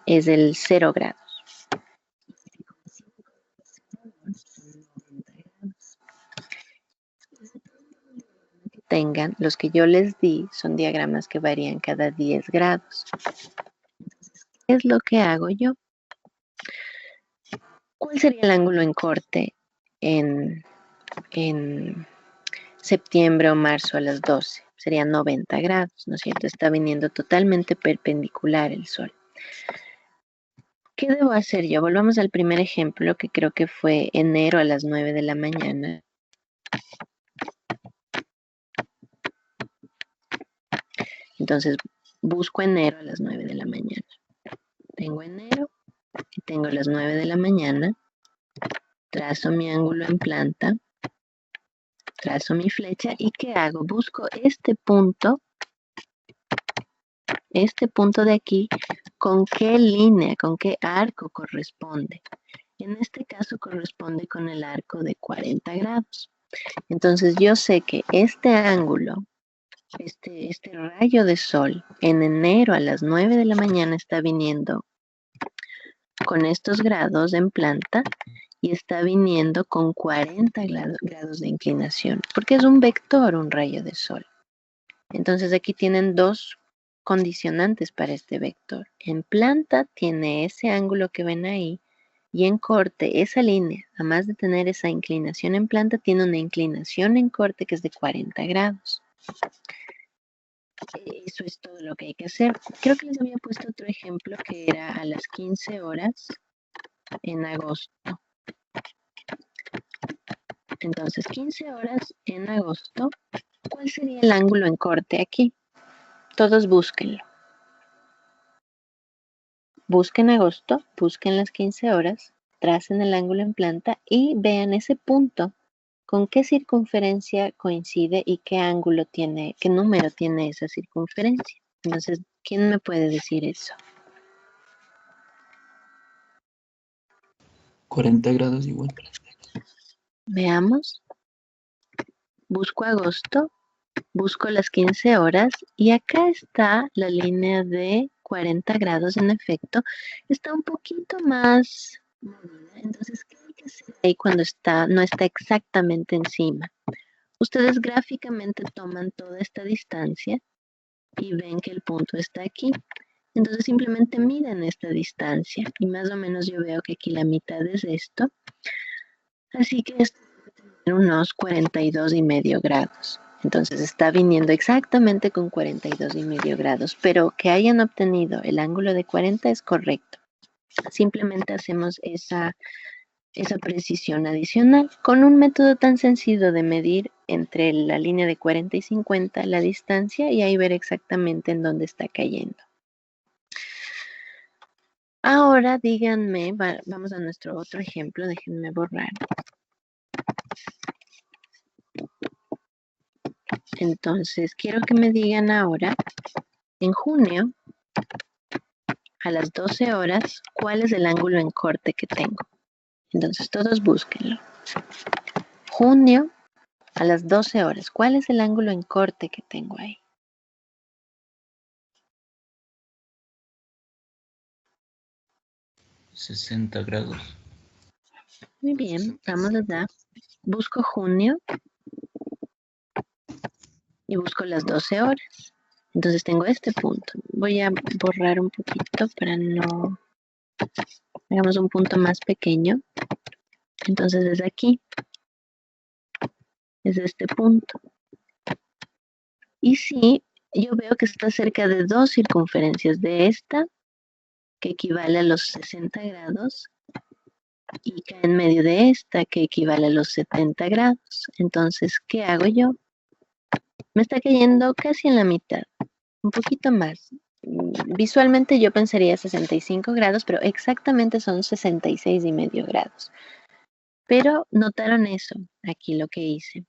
es el 0 grados. Y que coincide con el observador son 90 grados. Que tengan, los que yo les di son diagramas que varían cada 10 grados. Entonces, ¿qué es lo que hago yo? ¿Cuál sería el ángulo en corte en septiembre o marzo a las 12? Serían 90 grados, ¿no es cierto? Está viniendo totalmente perpendicular el sol. ¿Qué debo hacer yo? Volvamos al primer ejemplo, que creo que fue enero a las 9 de la mañana. Entonces, busco enero a las 9 de la mañana. Tengo enero y tengo las 9 de la mañana. Trazo mi ángulo en planta. Trazo mi flecha. ¿Y qué hago? Busco este punto de aquí, ¿con qué línea, con qué arco corresponde? En este caso corresponde con el arco de 40 grados. Entonces yo sé que este ángulo, este rayo de sol en enero a las 9 de la mañana está viniendo con estos grados en planta y está viniendo con 40 grados de inclinación, porque es un vector, un rayo de sol. Entonces aquí tienen dos condicionantes para este vector. En planta tiene ese ángulo que ven ahí y en corte esa línea, además de tener esa inclinación en planta, tiene una inclinación en corte que es de 40 grados. Eso es todo lo que hay que hacer. Creo que les había puesto otro ejemplo que era a las 15 horas en agosto. Entonces, 15 horas en agosto, ¿cuál sería el ángulo en corte aquí? Todos búsquenlo. Busquen agosto, busquen las 15 horas, tracen el ángulo en planta y vean ese punto. ¿Con qué circunferencia coincide y qué ángulo tiene, qué número tiene esa circunferencia? Entonces, ¿quién me puede decir eso? 40 grados igual. Veamos. Busco agosto, busco las 15 horas y acá está la línea de 40 grados en efecto. Está un poquito más movida. Entonces, ¿qué hay que hacer ahí cuando no está exactamente encima? Ustedes gráficamente toman toda esta distancia y ven que el punto está aquí. Entonces simplemente miden esta distancia y más o menos yo veo que aquí la mitad es esto. Así que esto debe tener unos 42,5 grados. Entonces está viniendo exactamente con 42,5 grados, pero que hayan obtenido el ángulo de 40 es correcto. Simplemente hacemos esa precisión adicional con un método tan sencillo de medir entre la línea de 40 y 50 la distancia y ahí ver exactamente en dónde está cayendo. Ahora díganme, vamos a nuestro otro ejemplo, déjenme borrar. Entonces, quiero que me digan ahora, en junio, a las 12 horas, ¿cuál es el ángulo en corte que tengo? Entonces, todos búsquenlo. Junio, a las 12 horas, ¿cuál es el ángulo en corte que tengo ahí? $60 grados. Muy bien, vamos allá. Busco junio y busco las 12 horas. Entonces tengo este punto. Voy a borrar un poquito para no... Hagamos un punto más pequeño. Entonces desde aquí es este punto. Y sí, yo veo que está cerca de dos circunferencias de esta, que equivale a los 60 grados, y cae en medio de esta, que equivale a los 70 grados. Entonces, ¿qué hago yo? Me está cayendo casi en la mitad, un poquito más. Visualmente yo pensaría 65 grados, pero exactamente son 66,5 grados. Pero notaron eso, aquí lo que hice.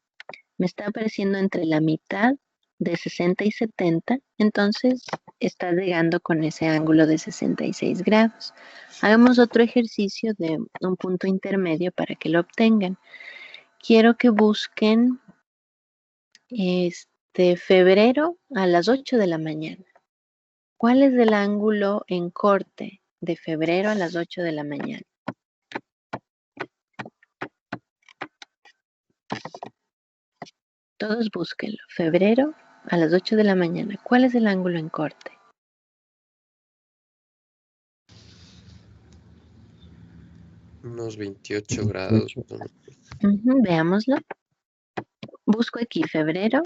Me está apareciendo entre la mitad de 60 y 70, entonces está llegando con ese ángulo de 66 grados. Hagamos otro ejercicio de un punto intermedio para que lo obtengan. Quiero que busquen febrero a las 8 de la mañana. ¿Cuál es el ángulo en corte de febrero a las 8 de la mañana? Todos búsquenlo. Febrero a las 8 de la mañana. ¿Cuál es el ángulo en corte? Unos 28 grados. Veámoslo. Busco aquí febrero,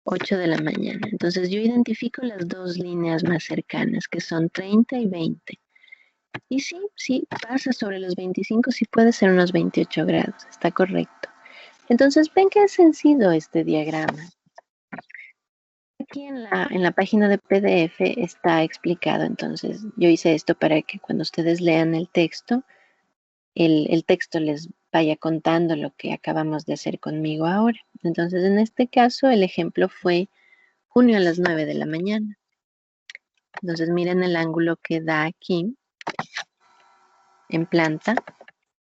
8 de la mañana. Entonces yo identifico las dos líneas más cercanas, que son 30 y 20. Y sí, pasa sobre los 25, sí puede ser unos 28 grados, está correcto. Entonces ven que es sencillo este diagrama. Aquí en la página de PDF está explicado, entonces yo hice esto para que cuando ustedes lean el texto, el texto les vaya contando lo que acabamos de hacer conmigo ahora. Entonces en este caso el ejemplo fue junio a las 9 de la mañana. Entonces miren el ángulo que da aquí en planta,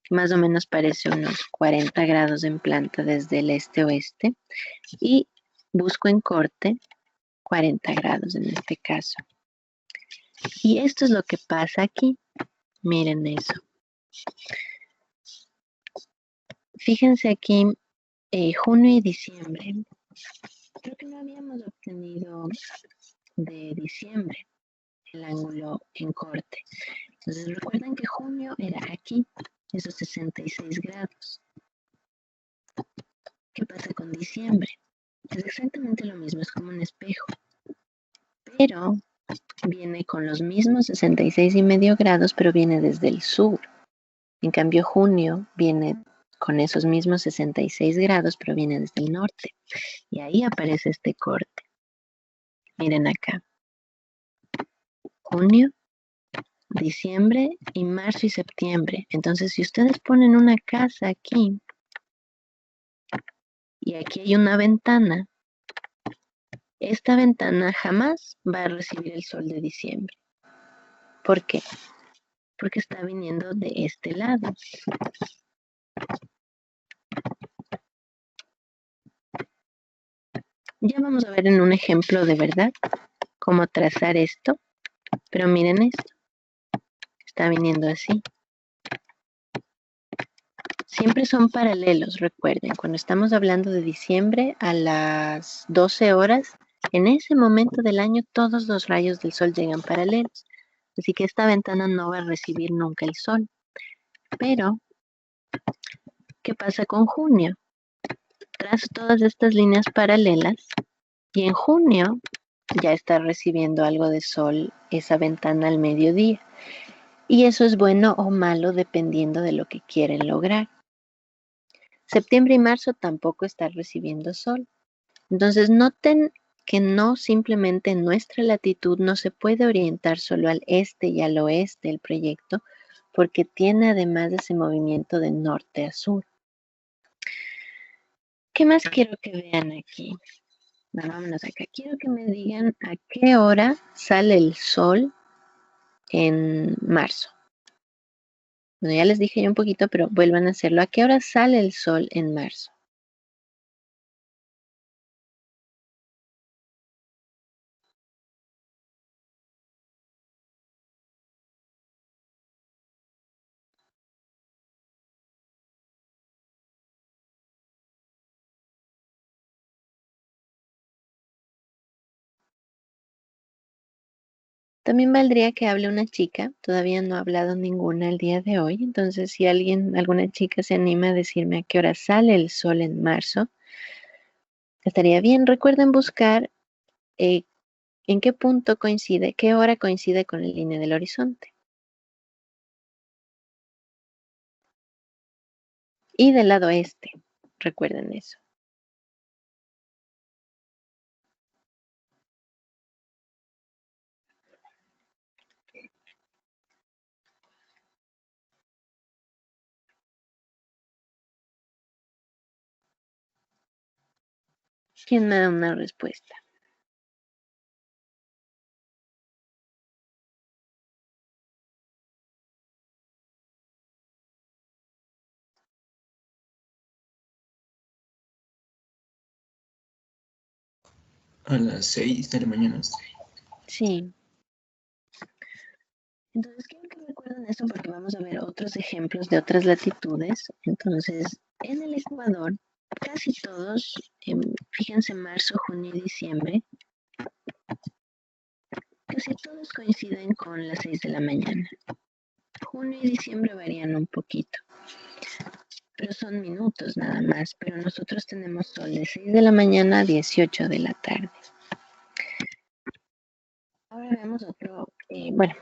que más o menos parece unos 40 grados en planta desde el este-oeste, y busco en corte 40 grados en este caso. Y esto es lo que pasa aquí. Miren eso. Fíjense aquí, junio y diciembre. creo que no habíamos obtenido de diciembre el ángulo en corte. Entonces recuerden que junio era aquí, esos 66 grados. ¿Qué pasa con diciembre? Es exactamente lo mismo, es como un espejo, pero viene con los mismos 66,5 grados, pero viene desde el sur. En cambio, junio viene con esos mismos 66 grados, pero viene desde el norte. Y ahí aparece este corte. Miren acá. Junio, diciembre y marzo y septiembre. Entonces, si ustedes ponen una casa aquí y aquí hay una ventana, esta ventana jamás va a recibir el sol de diciembre. ¿Por qué? Porque está viniendo de este lado. Ya vamos a ver en un ejemplo de verdad cómo trazar esto, pero miren esto. Está viniendo así. Siempre son paralelos, recuerden, cuando estamos hablando de diciembre a las 12 horas, en ese momento del año todos los rayos del sol llegan paralelos. Así que esta ventana no va a recibir nunca el sol. Pero, ¿qué pasa con junio? Trazo todas estas líneas paralelas y en junio ya está recibiendo algo de sol esa ventana al mediodía. Y eso es bueno o malo dependiendo de lo que quieren lograr. Septiembre y marzo tampoco está recibiendo sol. Entonces noten que no simplemente en nuestra latitud no se puede orientar solo al este y al oeste el proyecto, porque tiene además ese movimiento de norte a sur. ¿Qué más quiero que vean aquí? Bueno, vámonos acá. Quiero que me digan a qué hora sale el sol en marzo. Bueno, ya les dije yo un poquito, pero vuelvan a hacerlo. ¿A qué hora sale el sol en marzo? También valdría que hable una chica. Todavía no ha hablado ninguna el día de hoy. Entonces, si alguna chica se anima a decirme a qué hora sale el sol en marzo, estaría bien. Recuerden buscar en qué punto coincide, qué hora coincide con la línea del horizonte. Y del lado este, recuerden eso. ¿Quién me da una respuesta? A las 6 de la mañana. Sí. Entonces, quiero que recuerden esto porque vamos a ver otros ejemplos de otras latitudes. Entonces, en el Ecuador, casi todos, fíjense, marzo, junio y diciembre, casi todos coinciden con las 6 de la mañana. Junio y diciembre varían un poquito, pero son minutos nada más. Pero nosotros tenemos sol de 6 de la mañana a 18 de la tarde. Ahora vemos otro, bueno,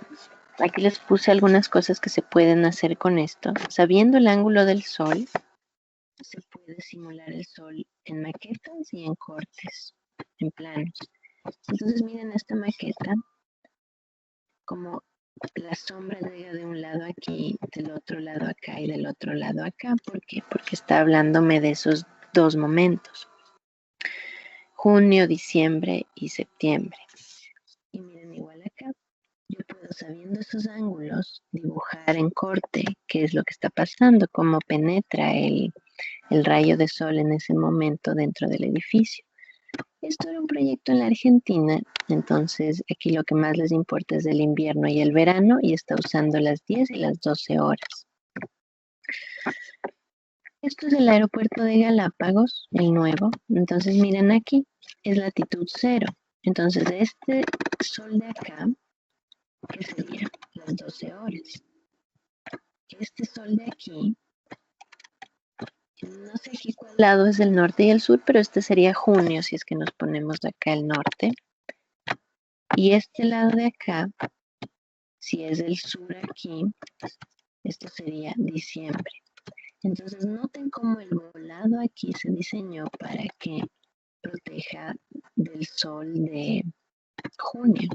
aquí les puse algunas cosas que se pueden hacer con esto. Sabiendo el ángulo del sol, se puede simular el sol en maquetas y en cortes, en planos. Entonces miren esta maqueta, como la sombra llega de un lado aquí, del otro lado acá y del otro lado acá. ¿Por qué? Porque está hablándome de esos dos momentos. Junio, diciembre y septiembre. Y miren igual acá. Yo puedo, sabiendo esos ángulos, dibujar en corte qué es lo que está pasando, cómo penetra el rayo de sol en ese momento dentro del edificio. Esto era un proyecto en la Argentina, entonces aquí lo que más les importa es el invierno y el verano y está usando las 10 y las 12 horas. Esto es el aeropuerto de Galápagos, el nuevo. Entonces miren aquí, es latitud 0. Entonces este sol de acá, que sería las 12 horas. Este sol de aquí, no sé aquí cuál lado es el norte y el sur, pero este sería junio si es que nos ponemos de acá el norte. Y este lado de acá, si es el sur aquí, esto sería diciembre. Entonces noten cómo el volado aquí se diseñó para que proteja del sol de junio,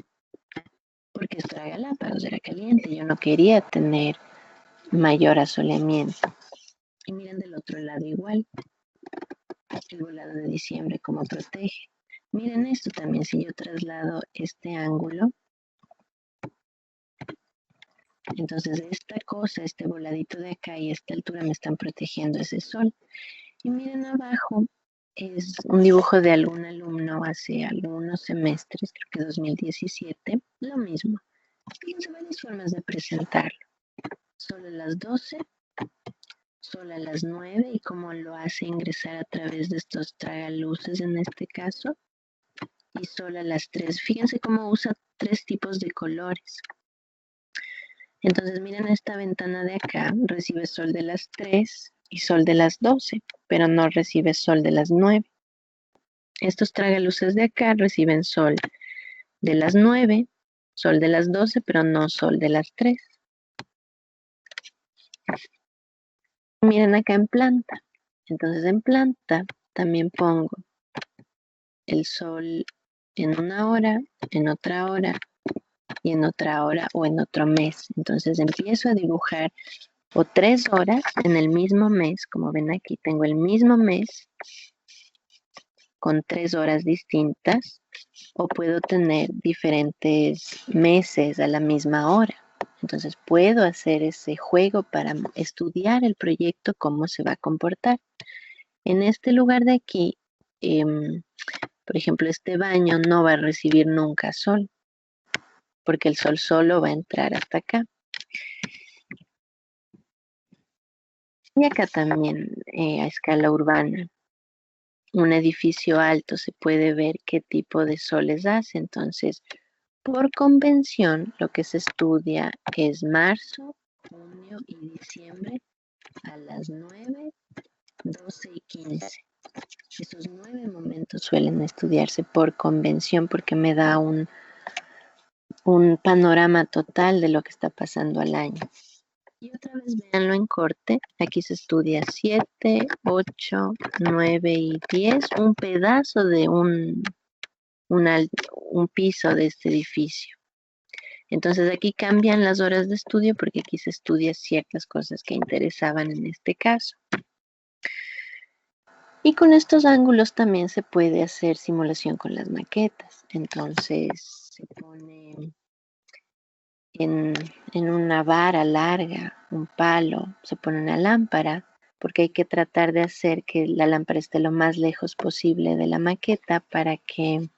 porque esto era Galápagos, era caliente, yo no quería tener mayor asoleamiento. Y miren del otro lado igual, el volado de diciembre cómo protege. Miren esto también, si yo traslado este ángulo, entonces esta cosa, este voladito de acá y esta altura me están protegiendo ese sol. Y miren abajo, es un dibujo de algún alumno hace algunos semestres, creo que 2017, lo mismo. Fíjense varias formas de presentarlo. Sol a las 12, sol a las 9 y cómo lo hace ingresar a través de estos tragaluces en este caso. Y sol a las 3. Fíjense cómo usa 3 tipos de colores. Entonces miren esta ventana de acá, recibe sol de las 3 y sol de las 12, pero no recibe sol de las 9. Estos tragaluces de acá reciben sol de las 9, sol de las 12, pero no sol de las 3. Miren acá en planta. Entonces en planta también pongo el sol en una hora, en otra hora y en otra hora o en otro mes. Entonces empiezo a dibujar o 3 horas en el mismo mes. Como ven aquí tengo el mismo mes con 3 horas distintas, o puedo tener diferentes meses a la misma hora. Entonces puedo hacer ese juego para estudiar el proyecto, cómo se va a comportar. En este lugar de aquí, por ejemplo, este baño no va a recibir nunca sol, porque el sol solo va a entrar hasta acá. Y acá también a escala urbana, un edificio alto se puede ver qué tipo de soles hace. Entonces, por convención, lo que se estudia es marzo, junio y diciembre a las 9, 12 y 15. Esos 9 momentos suelen estudiarse por convención porque me da un panorama total de lo que está pasando al año. Y otra vez véanlo en corte. Aquí se estudia 7, 8, 9 y 10. Un pedazo de un piso de este edificio. Entonces aquí cambian las horas de estudio porque aquí se estudia ciertas cosas que interesaban en este caso. Y con estos ángulos también se puede hacer simulación con las maquetas. Entonces se pone en una vara larga, un palo, se pone una lámpara, porque hay que tratar de hacer que la lámpara esté lo más lejos posible de la maqueta para que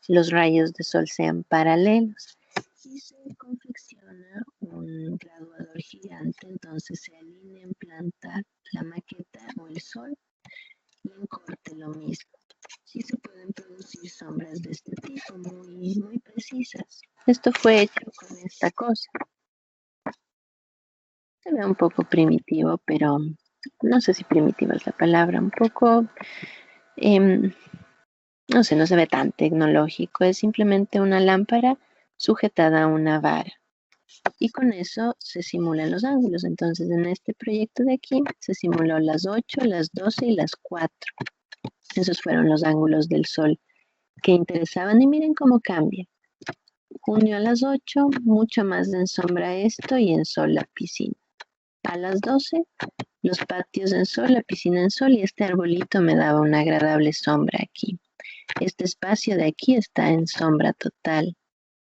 los rayos de sol sean paralelos. Y se confecciona un graduador gigante, entonces se alinea en planta la maqueta o el sol y en corte lo mismo. Sí se pueden producir sombras de este tipo muy, muy precisas. Esto fue hecho con esta cosa. Se ve un poco primitivo, pero no sé si primitiva es la palabra, un poco, no sé, no se ve tan tecnológico, es simplemente una lámpara sujetada a una vara. Y con eso se simulan los ángulos. Entonces en este proyecto de aquí se simuló las 8, las 12 y las 4. Esos fueron los ángulos del sol que interesaban y miren cómo cambia. Junio a las 8, mucho más en sombra esto y en sol la piscina. A las 12, los patios en sol, la piscina en sol y este arbolito me daba una agradable sombra aquí. Este espacio de aquí está en sombra total,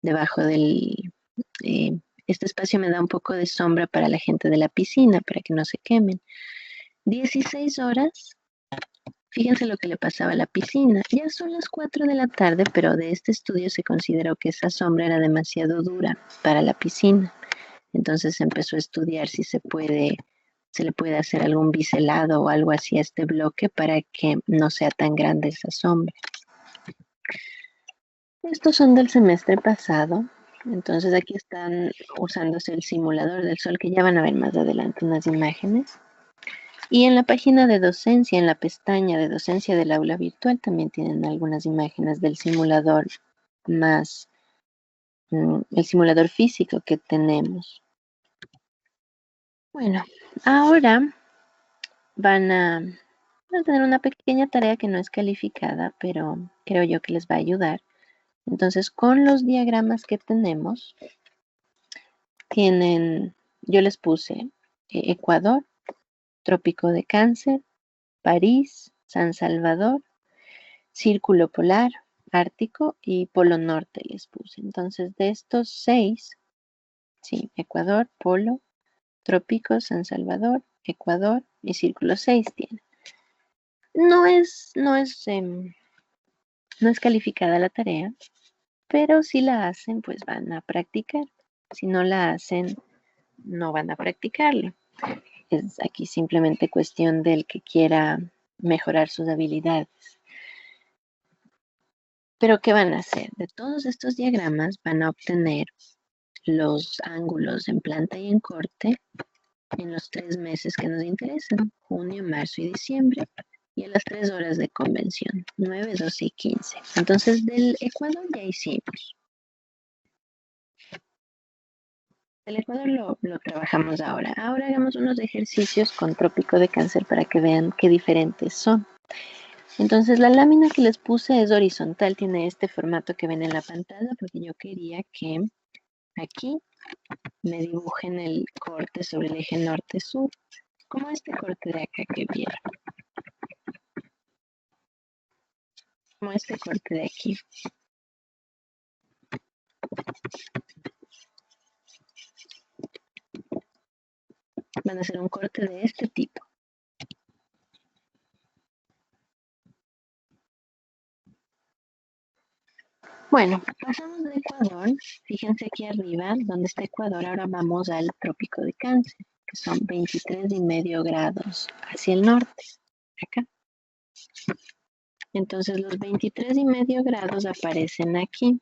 debajo del... este espacio me da un poco de sombra para la gente de la piscina, para que no se quemen. 16 horas, fíjense lo que le pasaba a la piscina. Ya son las 4 de la tarde, pero de este estudio se consideró que esa sombra era demasiado dura para la piscina. Entonces se empezó a estudiar si se se le puede hacer algún biselado o algo así a este bloque para que no sea tan grande esa sombra. Estos son del semestre pasado. Entonces aquí están usándose el simulador del sol, que ya van a ver más adelante unas imágenes. Y en la página de docencia, en la pestaña de docencia del aula virtual, también tienen algunas imágenes del simulador más el simulador físico que tenemos. Bueno, ahora van a tener una pequeña tarea que no es calificada, pero creo yo que les va a ayudar. Entonces, con los diagramas que tenemos, yo les puse Ecuador, Trópico de Cáncer, París, San Salvador, Círculo Polar, Ártico y Polo Norte les puse. Entonces, de estos 6, sí, Ecuador, Polo, Trópico, San Salvador, Ecuador y Círculo 6 tiene. No es calificada la tarea, pero si la hacen, pues van a practicar. Si no la hacen, no van a practicarlo. Es aquí simplemente cuestión del que quiera mejorar sus habilidades. Pero ¿qué van a hacer? De todos estos diagramas van a obtener los ángulos en planta y en corte en los 3 meses que nos interesan, junio, marzo y diciembre, y a las 3 horas de convención, 9, 12 y 15. Entonces, del Ecuador ya hicimos. El Ecuador lo trabajamos ahora. Ahora hagamos unos ejercicios con Trópico de Cáncer para que vean qué diferentes son. Entonces la lámina que les puse es horizontal, tiene este formato que ven en la pantalla porque yo quería que aquí me dibujen el corte sobre el eje norte-sur, como este corte de acá que vieron. Como este corte de aquí. Van a hacer un corte de este tipo. Bueno, pasamos de Ecuador. Fíjense aquí arriba, donde está Ecuador, ahora vamos al Trópico de Cáncer, que son 23,5 grados hacia el norte, acá. Entonces los 23,5 grados aparecen aquí.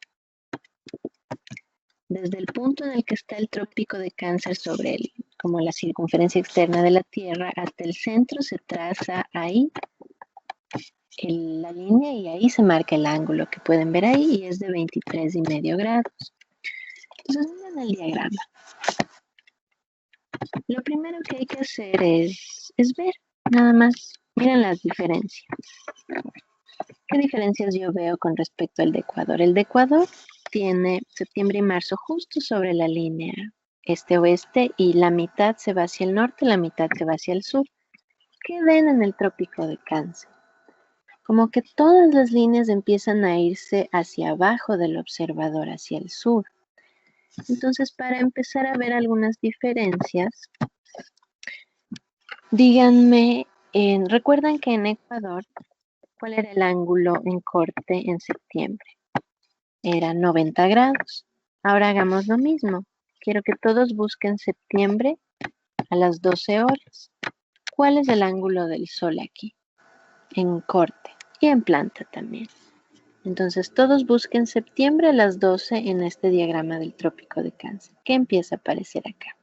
Desde el punto en el que está el Trópico de Cáncer sobre como la circunferencia externa de la Tierra, hasta el centro se traza ahí la línea y ahí se marca el ángulo que pueden ver ahí y es de 23,5 grados. Entonces miren el diagrama. Lo primero que hay que hacer es ver, nada más. Miren las diferencias. ¿Qué diferencias yo veo con respecto al de Ecuador? El de Ecuador tiene septiembre y marzo justo sobre la línea este-oeste y la mitad se va hacia el norte, la mitad se va hacia el sur. ¿Qué ven en el Trópico de Cáncer? Como que todas las líneas empiezan a irse hacia abajo del observador, hacia el sur. Entonces, para empezar a ver algunas diferencias, díganme, ¿recuerdan que en Ecuador, cuál era el ángulo en corte en septiembre? Era 90 grados. Ahora hagamos lo mismo. Quiero que todos busquen septiembre a las 12 horas. ¿Cuál es el ángulo del sol aquí? En corte y en planta también. Entonces todos busquen septiembre a las 12 en este diagrama del Trópico de Cáncer. ¿Qué empieza a aparecer acá?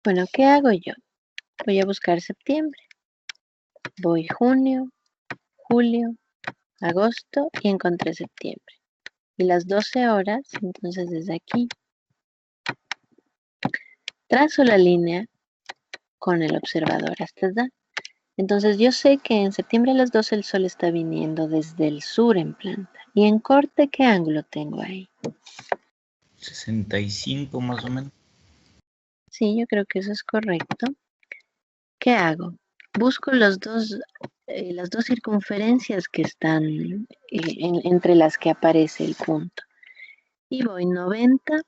Bueno, ¿qué hago yo? Voy a buscar septiembre. Voy junio, julio, agosto y encontré septiembre. Y las 12 horas, entonces desde aquí, trazo la línea con el observador hasta allá. Entonces yo sé que en septiembre a las 12 el sol está viniendo desde el sur en planta. Y en corte, ¿qué ángulo tengo ahí? 65 más o menos. Sí, yo creo que eso es correcto. ¿Qué hago? Busco las dos circunferencias que están entre las que aparece el punto. Y voy 90,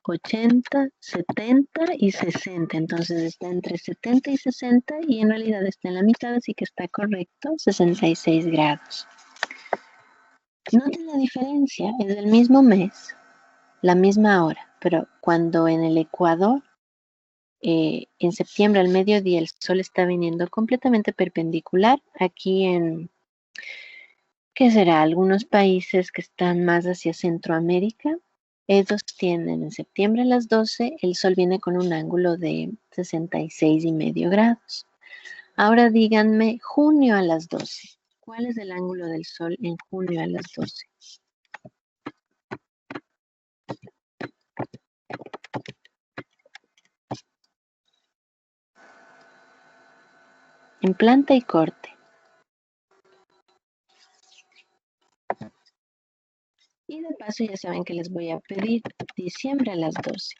80, 70 y 60. Entonces está entre 70 y 60 y en realidad está en la mitad, así que está correcto, 66 grados. Noten la diferencia, es el mismo mes, la misma hora, pero cuando en el Ecuador, en septiembre al mediodía, el sol está viniendo completamente perpendicular, aquí en, ¿qué será? Algunos países que están más hacia Centroamérica, ellos tienen en septiembre a las 12, el sol viene con un ángulo de 66,5 grados. Ahora díganme, junio a las 12. ¿Cuál es el ángulo del sol en junio a las 12? En planta y corte. Y de paso ya saben que les voy a pedir diciembre a las 12.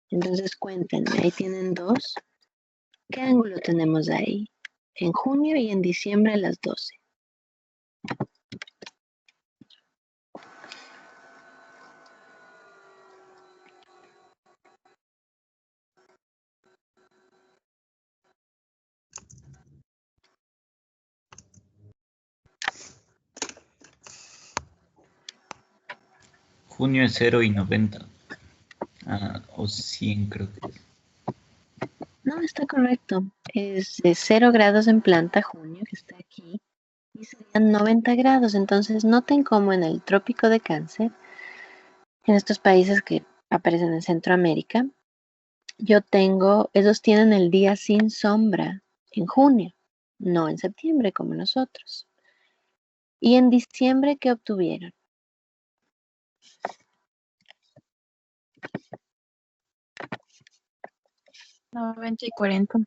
Entonces cuéntenme, ahí tienen dos. ¿Qué ángulo tenemos ahí? En junio y en diciembre a las 12. Junio es 0 y 90. O 100 creo que es. No, está correcto. Es de 0 grados en planta junio, que está aquí, y serían 90 grados. Entonces noten cómo en el trópico de Cáncer, en estos países que aparecen en Centroamérica, ellos tienen el día sin sombra en junio, no en septiembre como nosotros. Y en diciembre, ¿qué obtuvieron? $90 y $40.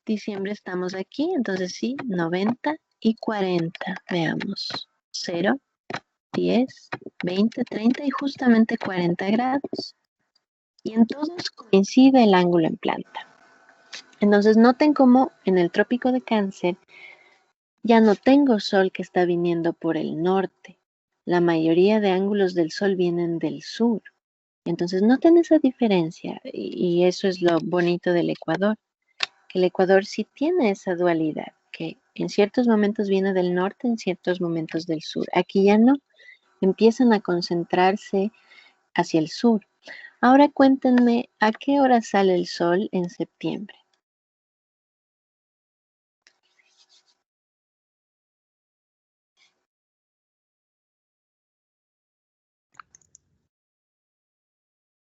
Diciembre estamos aquí, entonces sí, 90 y 40. Veamos. 0, 10, 20, 30 y justamente 40 grados. Y en todos coincide el ángulo en planta. Entonces noten cómo en el trópico de Cáncer ya no tengo sol que está viniendo por el norte. La mayoría de ángulos del sol vienen del sur. Entonces noten esa diferencia y eso es lo bonito del Ecuador. Que el Ecuador sí tiene esa dualidad, que en ciertos momentos viene del norte, en ciertos momentos del sur. Aquí ya no, empiezan a concentrarse hacia el sur. Ahora cuéntenme, ¿a qué hora sale el sol en septiembre?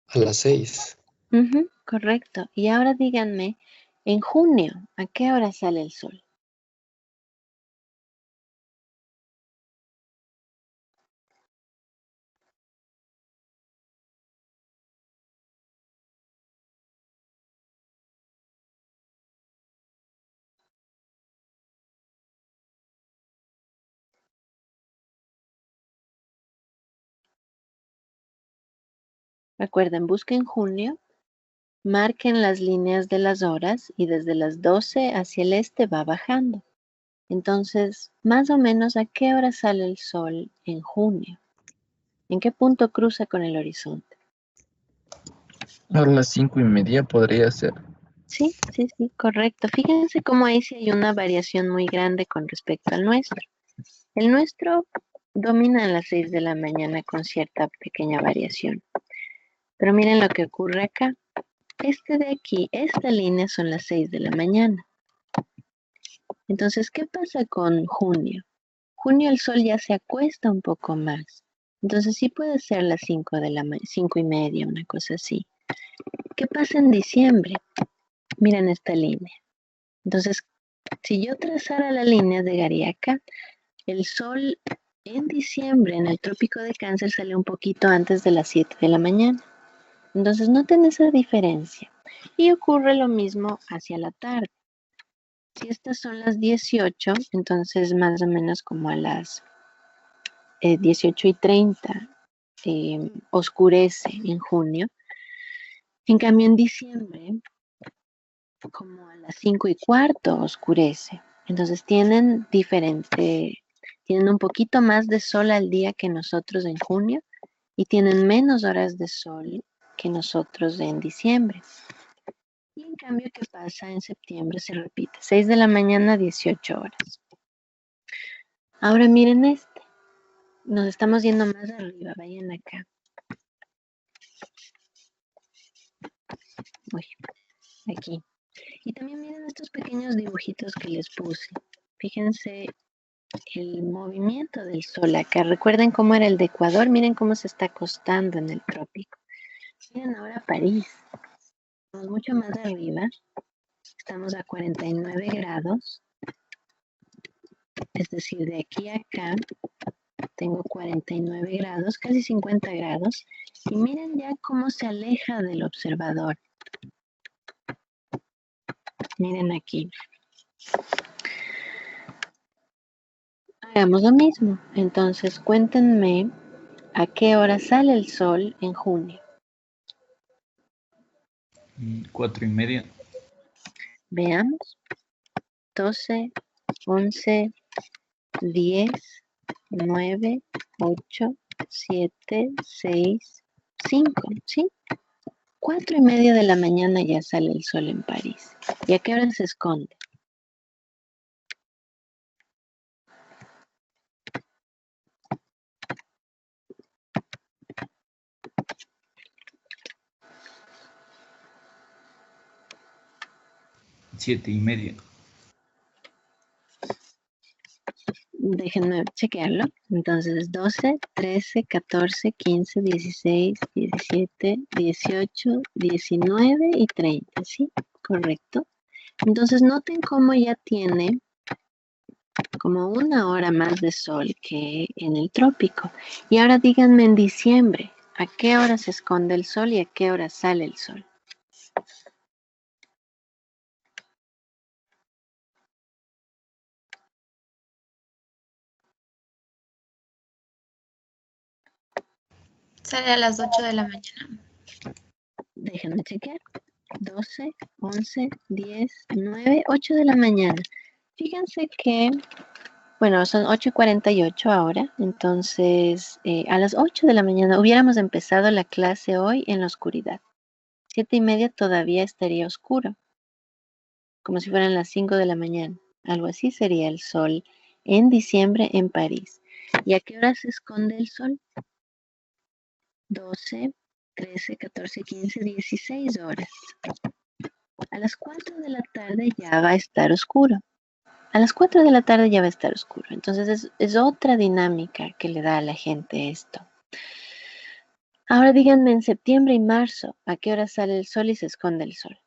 A las 6. Correcto. Y ahora díganme, en junio, ¿a qué hora sale el sol? Recuerden, busquen junio, marquen las líneas de las horas y desde las 12 hacia el este va bajando. Entonces, más o menos, ¿a qué hora sale el sol en junio? ¿En qué punto cruza con el horizonte? A las 5:30 podría ser. Sí, correcto. Fíjense cómo ahí sí hay una variación muy grande con respecto al nuestro. El nuestro domina a las 6 de la mañana con cierta pequeña variación. Pero miren lo que ocurre acá. Este de aquí, esta línea son las 6 de la mañana. Entonces, ¿qué pasa con junio? Junio el sol ya se acuesta un poco más. Entonces sí puede ser las 5:30, una cosa así. ¿Qué pasa en diciembre? Miren esta línea. Entonces, si yo trazara la línea, llegaría acá. El sol en diciembre en el trópico de Cáncer sale un poquito antes de las 7 de la mañana. Entonces noten esa diferencia. Y ocurre lo mismo hacia la tarde. Si estas son las 18, entonces más o menos como a las 18:30 oscurece en junio. En cambio, en diciembre, como a las 5:15 oscurece. Entonces tienen un poquito más de sol al día que nosotros en junio y tienen menos horas de sol que nosotros en diciembre. Y en cambio, ¿qué pasa en septiembre? Se repite, 6 de la mañana, 18 horas. Ahora miren este. Nos estamos yendo más arriba, vayan acá. Uy, aquí. Y también miren estos pequeños dibujitos que les puse. Fíjense el movimiento del sol acá. Recuerden cómo era el de Ecuador. Miren cómo se está acostando en el trópico. Miren ahora París. Estamos mucho más arriba. Estamos a 49 grados. Es decir, de aquí a acá tengo 49 grados, casi 50 grados. Y miren ya cómo se aleja del observador. Miren aquí. Hagamos lo mismo. Entonces, cuéntenme a qué hora sale el sol en junio. 4:30. Veamos. 12, 11, 10, 9, 8, 7, 6, 5, ¿sí? 4:30 de la mañana ya sale el sol en París. ¿Y a qué hora se esconde? Siete y media. Déjenme chequearlo. Entonces, 12, 13, 14, 15, 16, 17, 18, 19 y 30, ¿sí? Correcto. Entonces, noten cómo ya tiene como 1 hora más de sol que en el trópico. Y ahora díganme en diciembre, ¿a qué hora se esconde el sol y a qué hora sale el sol? Sale a las 8 de la mañana. Déjenme chequear. 12, 11, 10, 9, 8 de la mañana. Fíjense que, bueno, son 8:48 ahora. Entonces, a las 8 de la mañana hubiéramos empezado la clase hoy en la oscuridad. 7:30 todavía estaría oscuro. Como si fueran las 5 de la mañana. Algo así sería el sol en diciembre en París. ¿Y a qué hora se esconde el sol? 12, 13, 14, 15, 16 horas. A las 4 de la tarde ya va a estar oscuro. A las 4 de la tarde ya va a estar oscuro. Entonces es otra dinámica que le da a la gente esto. Ahora díganme en septiembre y marzo, ¿a qué hora sale el sol y se esconde el sol?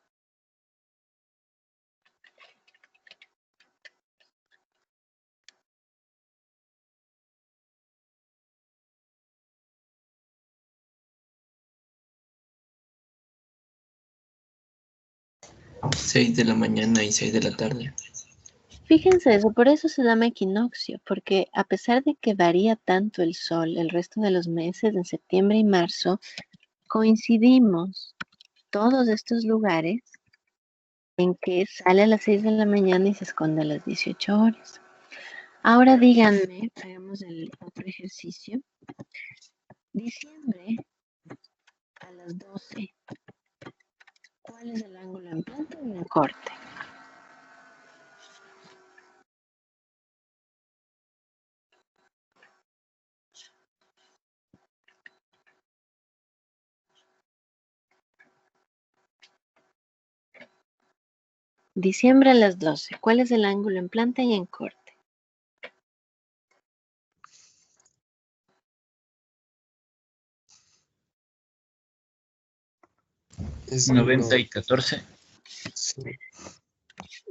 Seis de la mañana y 6 de la tarde. Fíjense eso, por eso se llama equinoccio, porque a pesar de que varía tanto el sol el resto de los meses, en septiembre y marzo, coincidimos todos estos lugares en que sale a las 6 de la mañana y se esconde a las 18 horas. Ahora díganme, hagamos el otro ejercicio. Diciembre a las 12. ¿Cuál es el ángulo en planta y en corte? Diciembre a las 12. ¿Cuál es el ángulo en planta y en corte? Es 90 y 14. Sí.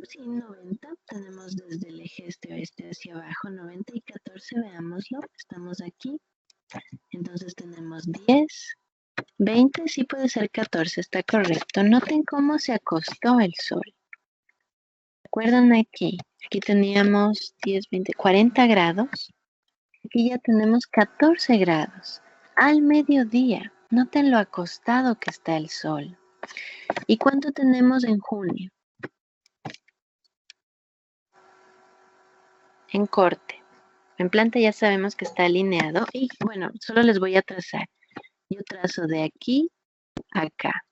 Sí, 90. Tenemos desde el eje este-oeste hacia abajo. 90 y 14, veámoslo. Estamos aquí. Entonces tenemos 10. 20, sí puede ser 14, está correcto. Noten cómo se acostó el sol. ¿Recuerdan aquí? Aquí teníamos 10, 20, 40 grados. aquí ya tenemos 14 grados. Al mediodía, noten lo acostado que está el sol. ¿Y cuánto tenemos en junio? En corte. En planta ya sabemos que está alineado y bueno, solo les voy a trazar. Yo trazo de aquí a acá.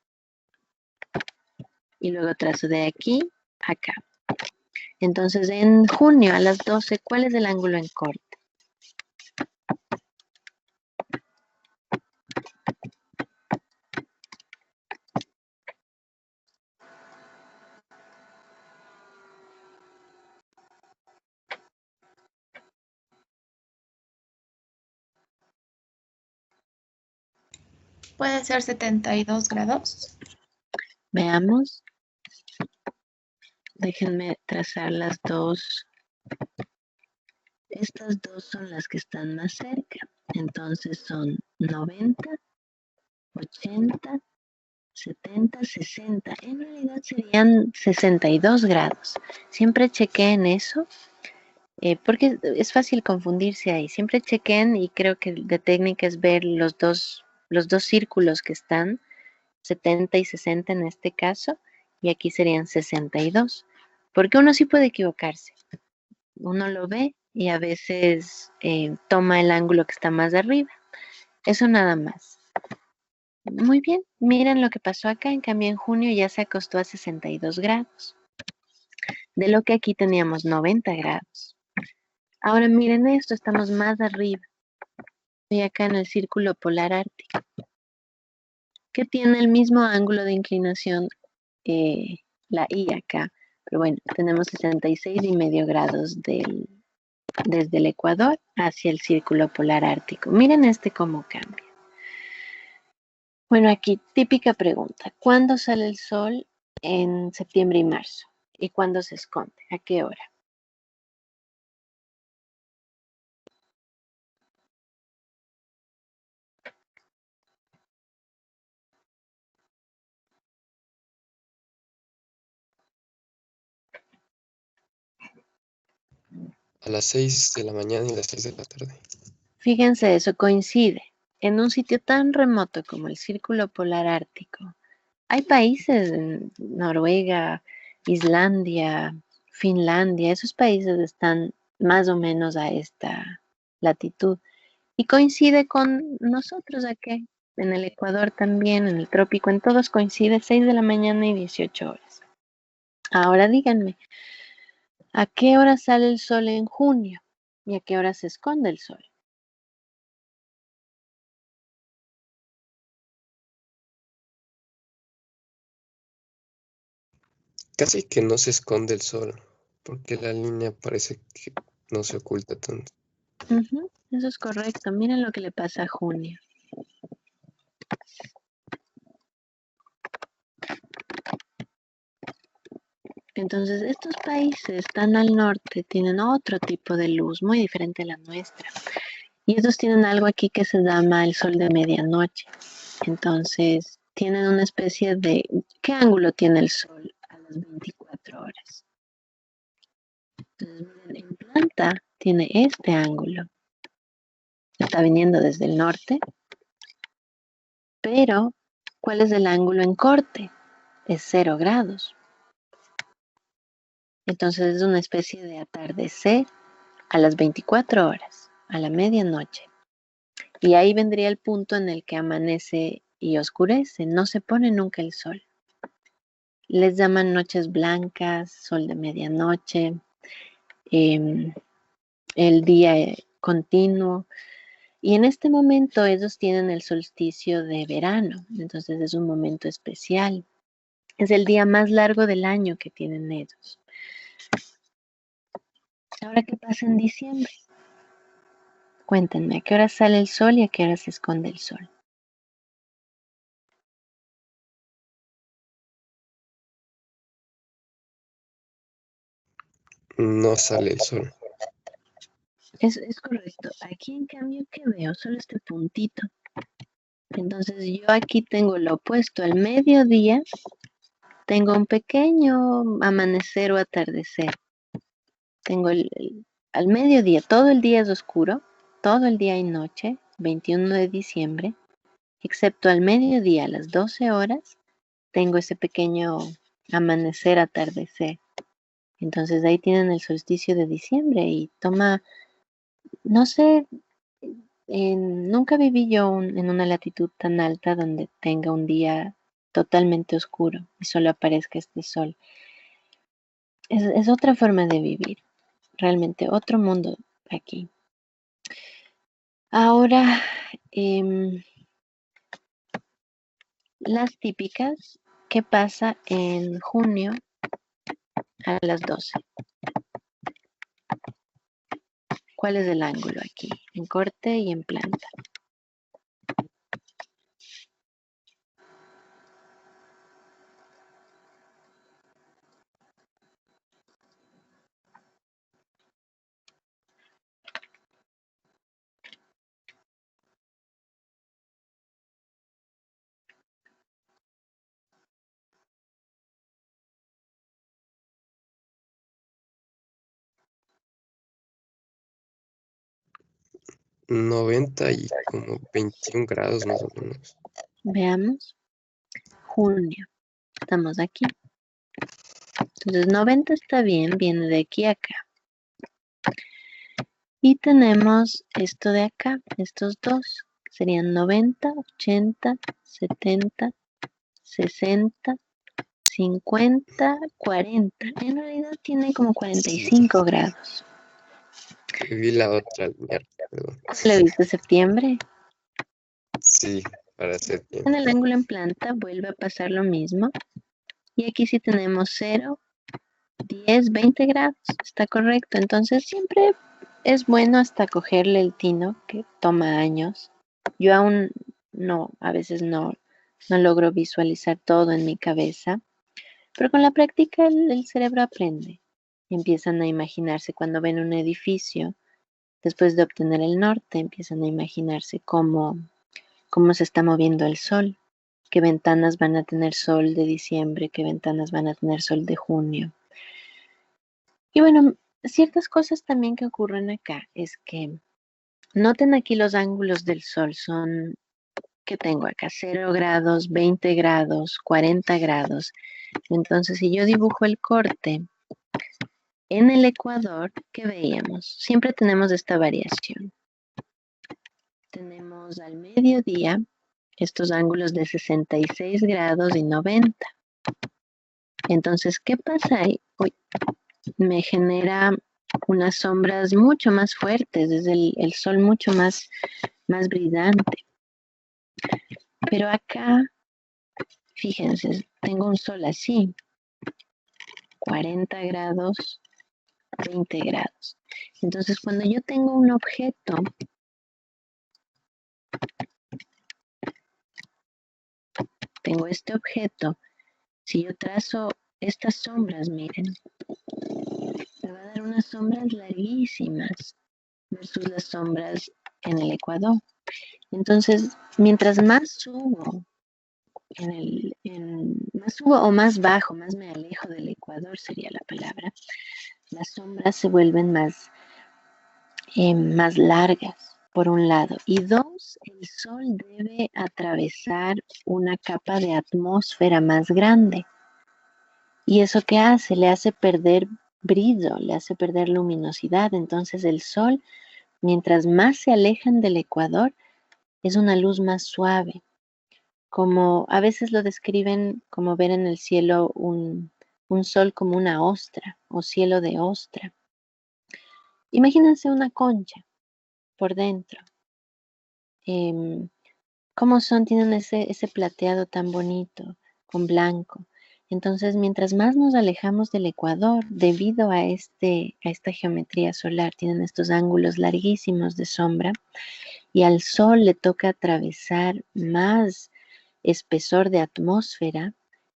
Y luego trazo de aquí a acá. Entonces, en junio a las 12, ¿cuál es el ángulo en corte? Puede ser 72 grados. Veamos. Déjenme trazar las dos. Estas dos son las que están más cerca. Entonces son 90, 80, 70, 60. En realidad serían 62 grados. Siempre chequeen eso, porque es fácil confundirse ahí. Siempre chequen y creo que de técnica es ver los dos círculos que están, 70 y 60 en este caso, y aquí serían 62. Porque uno sí puede equivocarse. Uno lo ve y a veces toma el ángulo que está más arriba. Eso nada más. Muy bien, miren lo que pasó acá. En cambio, en junio ya se acostó a 62 grados. De lo que aquí teníamos 90 grados. Ahora miren esto, estamos más arriba. Estoy acá en el círculo polar ártico, que tiene el mismo ángulo de inclinación, la I acá. Pero bueno, tenemos 66,5 grados desde el Ecuador hacia el círculo polar ártico. Miren cómo cambia. Bueno, aquí típica pregunta. ¿Cuándo sale el sol en septiembre y marzo? ¿Y cuándo se esconde? ¿A qué hora? A las 6 de la mañana y las 6 de la tarde. Fíjense, eso coincide. En un sitio tan remoto como el círculo polar ártico, hay países en Noruega, Islandia, Finlandia, esos países están más o menos a esta latitud. Y coincide con nosotros aquí, en el Ecuador también, en el trópico, en todos coincide 6 de la mañana y 18 horas. Ahora díganme, ¿a qué hora sale el sol en junio? ¿Y a qué hora se esconde el sol? Casi que no se esconde el sol, porque la línea parece que no se oculta tanto. Eso es correcto. Miren lo que le pasa a junio. Entonces, estos países tan al norte tienen otro tipo de luz, muy diferente a la nuestra. Y estos tienen algo aquí que se llama el sol de medianoche. Entonces, tienen una especie de... ¿Qué ángulo tiene el sol a las 24 horas? Entonces, miren, en planta tiene este ángulo. Está viniendo desde el norte. Pero, ¿cuál es el ángulo en corte? Es 0 grados. Entonces es una especie de atardecer a las 24 horas, a la medianoche. Y ahí vendría el punto en el que amanece y oscurece, no se pone nunca el sol. Les llaman noches blancas, sol de medianoche, el día continuo. Y en este momento ellos tienen el solsticio de verano, entonces es un momento especial. Es el día más largo del año que tienen ellos. Ahora, ¿qué pasa en diciembre? Cuéntenme, ¿a qué hora sale el sol y a qué hora se esconde el sol? No sale el sol. Es correcto. Aquí, en cambio, ¿qué veo? Solo este puntito. Entonces, yo aquí tengo lo opuesto. Al mediodía, tengo un pequeño amanecer o atardecer. Tengo al mediodía, todo el día es oscuro todo el día y noche, 21 de diciembre, excepto al mediodía, a las 12 horas, tengo ese pequeño amanecer, atardecer. Entonces ahí tienen el solsticio de diciembre y toma, no sé, nunca viví yo en una latitud tan alta donde tenga un día totalmente oscuro y solo aparezca este sol. Es otra forma de vivir, realmente otro mundo aquí. Ahora, las típicas, ¿qué pasa en junio a las 12? ¿Cuál es el ángulo aquí? En corte y en planta. ...90 y como 21 grados más o menos. Veamos. Junio. Estamos aquí. Entonces 90 está bien, viene de aquí a acá. Y tenemos esto de acá, estos dos. Serían 90, 80, 70, 60, 50, 40. En realidad tiene como 45 grados. Vi la otra línea, perdón. ¿Le viste septiembre? Sí, para septiembre. En el ángulo en planta vuelve a pasar lo mismo. Y aquí sí tenemos 0, 10, 20 grados. Está correcto. Entonces siempre es bueno hasta cogerle el tino, que toma años. Yo aún no, a veces no logro visualizar todo en mi cabeza. Pero con la práctica el cerebro aprende. Empiezan a imaginarse cuando ven un edificio. Después de obtener el norte, empiezan a imaginarse cómo se está moviendo el sol, qué ventanas van a tener sol de diciembre, qué ventanas van a tener sol de junio. Y bueno, ciertas cosas también que ocurren acá es que noten aquí los ángulos del sol son, ¿qué tengo acá? 0 grados, 20 grados, 40 grados. Entonces, si yo dibujo el corte en el ecuador, ¿qué veíamos? Siempre tenemos esta variación. Tenemos al mediodía estos ángulos de 66 grados y 90. Entonces, ¿qué pasa ahí? Uy, me genera unas sombras mucho más fuertes, es el sol mucho más brillante. Pero acá, fíjense, tengo un sol así, 40 grados, 20 grados. Entonces, cuando yo tengo un objeto, tengo este objeto, si yo trazo estas sombras, miren, me va a dar unas sombras larguísimas versus las sombras en el ecuador. Entonces, mientras más subo, más subo o más bajo, más me alejo del ecuador sería la palabra, las sombras se vuelven más largas, por un lado. Y dos, el sol debe atravesar una capa de atmósfera más grande. ¿Y eso qué hace? Le hace perder brillo, le hace perder luminosidad. Entonces el sol, mientras más se alejan del ecuador, es una luz más suave. Como a veces lo describen como ver en el cielo un sol como una ostra o cielo de ostra. Imagínense una concha por dentro. ¿Cómo son? Tienen ese plateado tan bonito, con blanco. Entonces, mientras más nos alejamos del ecuador, debido a esta geometría solar, tienen estos ángulos larguísimos de sombra, y al sol le toca atravesar más espesor de atmósfera,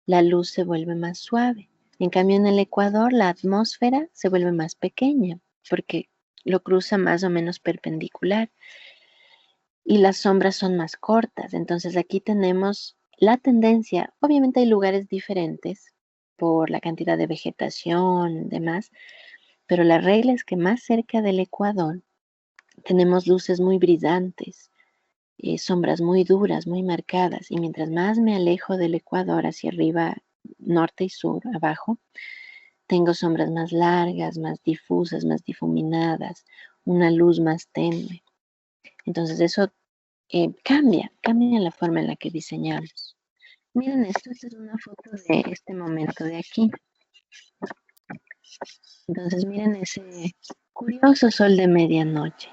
la luz se vuelve más suave. En cambio, en el ecuador, la atmósfera se vuelve más pequeña, porque lo cruza más o menos perpendicular. Y las sombras son más cortas. Entonces aquí tenemos la tendencia, obviamente hay lugares diferentes por la cantidad de vegetación y demás, pero la regla es que más cerca del ecuador tenemos luces muy brillantes, sombras muy duras, muy marcadas, y mientras más me alejo del ecuador hacia arriba, norte y sur, abajo, tengo sombras más largas, más difusas, más difuminadas, una luz más tenue. Entonces eso cambia la forma en la que diseñamos. Miren esto, esta es una foto de este momento de aquí. Entonces miren ese curioso sol de medianoche.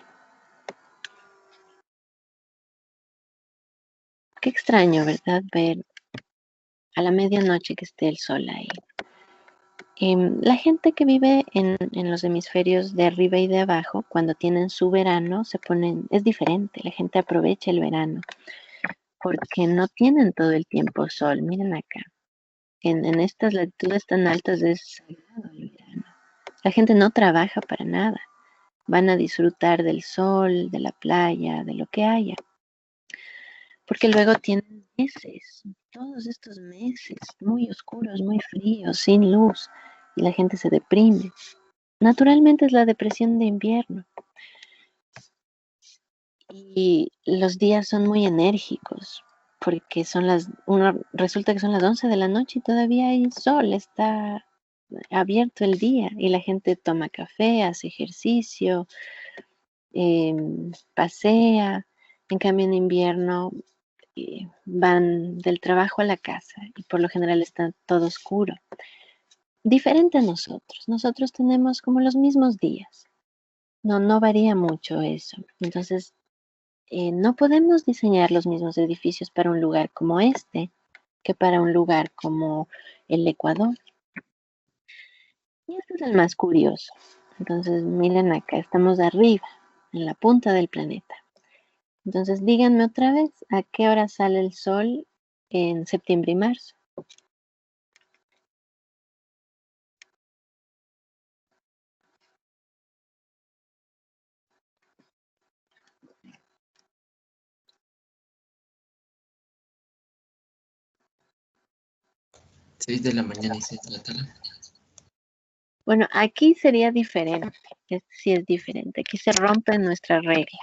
Qué extraño, ¿verdad? Ver a la medianoche que esté el sol ahí. La gente que vive en los hemisferios de arriba y de abajo, cuando tienen su verano, es diferente. La gente aprovecha el verano porque no tienen todo el tiempo sol. Miren acá. En estas latitudes tan altas es sagrado el verano. La gente no trabaja para nada. Van a disfrutar del sol, de la playa, de lo que haya. Porque luego tienen meses, todos estos meses muy oscuros, muy fríos, sin luz, y la gente se deprime. Naturalmente es la depresión de invierno. Y los días son muy enérgicos, porque resulta que son las 11 de la noche y todavía hay sol, está abierto el día, y la gente toma café, hace ejercicio, pasea. En cambio en invierno van del trabajo a la casa y por lo general está todo oscuro. Diferente a nosotros. Nosotros tenemos como los mismos días. No varía mucho eso. Entonces, no podemos diseñar los mismos edificios para un lugar como este que para un lugar como el Ecuador. Y este es el más curioso. Entonces, miren acá, estamos arriba, en la punta del planeta. Entonces, díganme otra vez, ¿a qué hora sale el sol en septiembre y marzo? Seis de la mañana y 6 de la tarde. Bueno, aquí sería diferente. Sí es diferente. Aquí se rompe nuestra regla,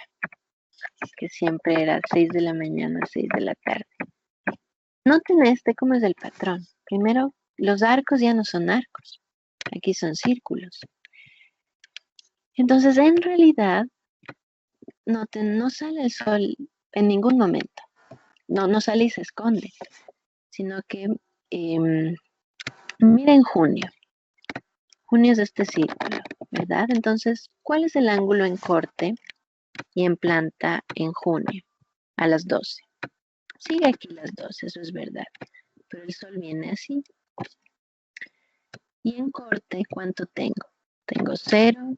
que siempre era 6 de la mañana, 6 de la tarde. Noten cómo es el patrón. Primero, los arcos ya no son arcos. Aquí son círculos. Entonces, en realidad, noten, no sale el sol en ningún momento. No sale y se esconde. Sino que, miren junio. Junio es este círculo, ¿verdad? Entonces, ¿cuál es el ángulo en corte y en planta en junio? A las 12. Sigue aquí las 12, eso es verdad. Pero el sol viene así. Y en corte, ¿cuánto tengo? Tengo 0,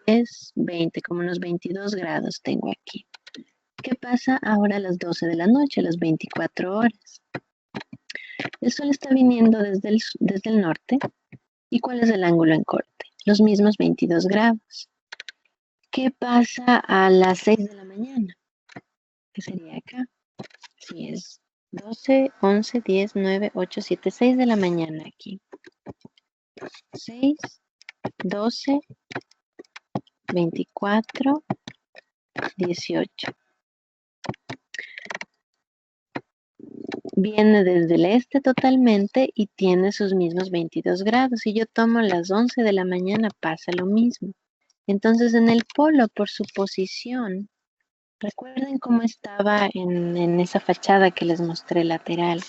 10, 20, como unos 22 grados tengo aquí. ¿Qué pasa ahora a las 12 de la noche, a las 24 horas? El sol está viniendo desde el norte. ¿Y cuál es el ángulo en corte? Los mismos 22 grados. ¿Qué pasa a las 6 de la mañana? ¿Qué sería acá? Si es 12, 11, 10, 9, 8, 7, 6 de la mañana aquí. 6, 12, 24, 18. Viene desde el este totalmente y tiene sus mismos 22 grados. Si yo tomo las 11 de la mañana, pasa lo mismo. Entonces, en el polo, por su posición, recuerden cómo estaba en esa fachada que les mostré lateral.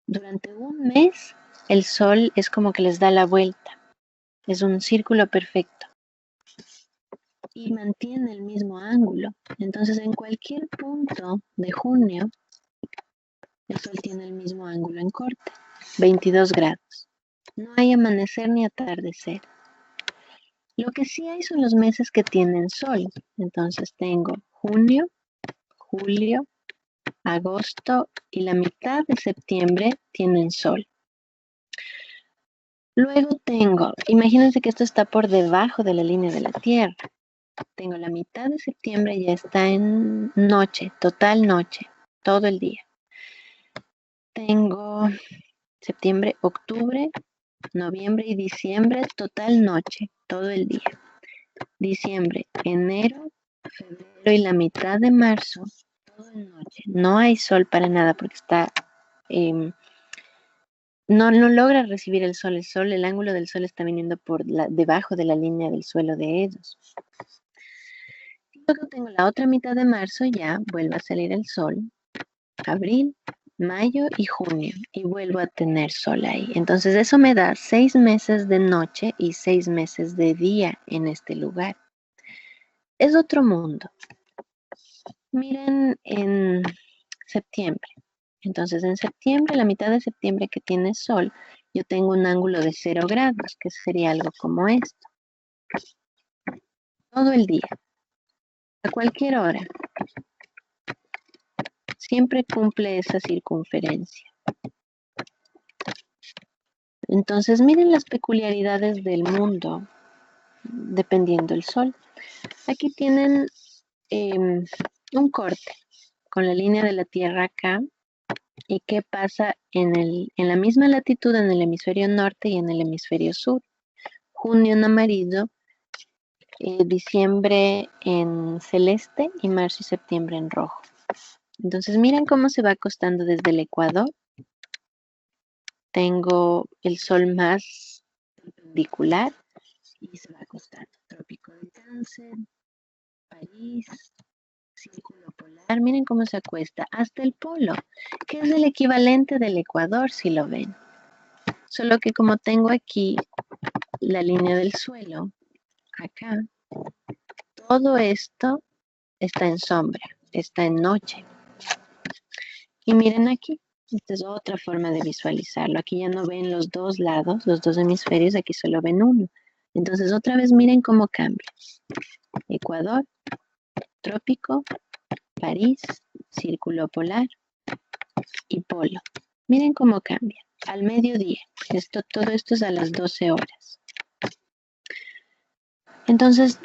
Durante un mes, el sol es como que les da la vuelta. Es un círculo perfecto. Y mantiene el mismo ángulo. Entonces, en cualquier punto de junio, el sol tiene el mismo ángulo en corte, 22 grados. No hay amanecer ni atardecer. Lo que sí hay son los meses que tienen sol. Entonces tengo junio, julio, agosto y la mitad de septiembre tienen sol. Luego tengo, imagínense que esto está por debajo de la línea de la Tierra. Tengo la mitad de septiembre, ya está en noche, total noche, todo el día. Tengo septiembre, octubre, noviembre y diciembre, total noche, todo el día. diciembre, enero, febrero y la mitad de marzo, todo en noche. No hay sol para nada porque está... no logra recibir el sol. El ángulo del sol está viniendo por debajo de la línea del suelo de ellos. Luego tengo la otra mitad de marzo, ya vuelve a salir el sol. Abril, mayo y junio. Y vuelvo a tener sol ahí. Entonces eso me da 6 meses de noche y 6 meses de día en este lugar. Es otro mundo. Miren en septiembre. Entonces en septiembre, la mitad de septiembre que tiene sol, yo tengo un ángulo de 0 grados, que sería algo como esto. Todo el día. A cualquier hora. Siempre cumple esa circunferencia. Entonces miren las peculiaridades del mundo dependiendo del sol. Aquí tienen un corte con la línea de la Tierra acá. ¿Y qué pasa en la misma latitud en el hemisferio norte y en el hemisferio sur? Junio en amarillo, diciembre en celeste y marzo y septiembre en rojo. Entonces miren cómo se va acostando desde el Ecuador. Tengo el sol más perpendicular y se va acostando. Trópico de Cáncer, París, círculo polar. Miren cómo se acuesta hasta el polo, que es el equivalente del Ecuador si lo ven. Solo que como tengo aquí la línea del suelo, acá, todo esto está en sombra, está en noche. Y miren aquí, esta es otra forma de visualizarlo. Aquí ya no ven los dos lados, los dos hemisferios, aquí solo ven uno. Entonces otra vez miren cómo cambia. Ecuador, trópico, París, círculo polar y polo. Miren cómo cambia. Al mediodía, todo esto es a las 12 horas. Entonces,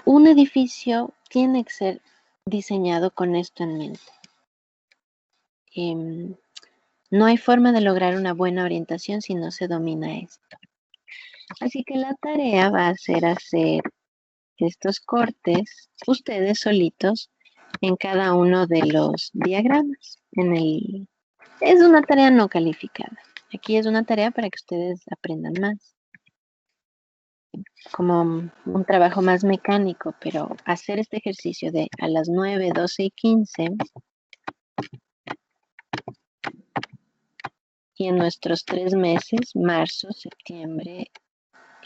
un edificio tiene que ser diseñado con esto en mente. No hay forma de lograr una buena orientación si no se domina esto. Así que la tarea va a ser hacer estos cortes ustedes solitos en cada uno de los diagramas. Es una tarea no calificada. Aquí es una tarea para que ustedes aprendan más. Como un trabajo más mecánico, pero hacer este ejercicio de a las 9, 12 y 15 y en nuestros 3 meses, marzo, septiembre,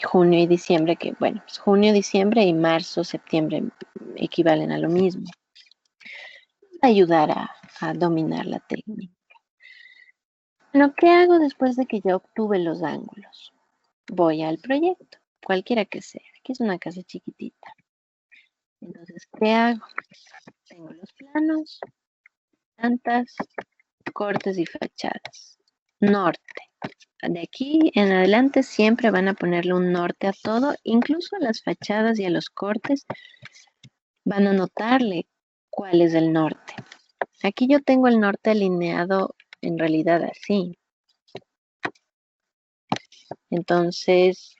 junio y diciembre, que bueno, pues junio, diciembre y marzo, septiembre equivalen a lo mismo. Ayudar a dominar la técnica. Bueno, ¿qué hago después de que ya obtuve los ángulos? Voy al proyecto, cualquiera que sea. Aquí es una casa chiquitita. Entonces, ¿qué hago? Tengo los planos, plantas, cortes y fachadas. Norte. De aquí en adelante siempre van a ponerle un norte a todo, incluso a las fachadas y a los cortes. Van a notarle cuál es el norte. Aquí yo tengo el norte alineado en realidad así. Entonces,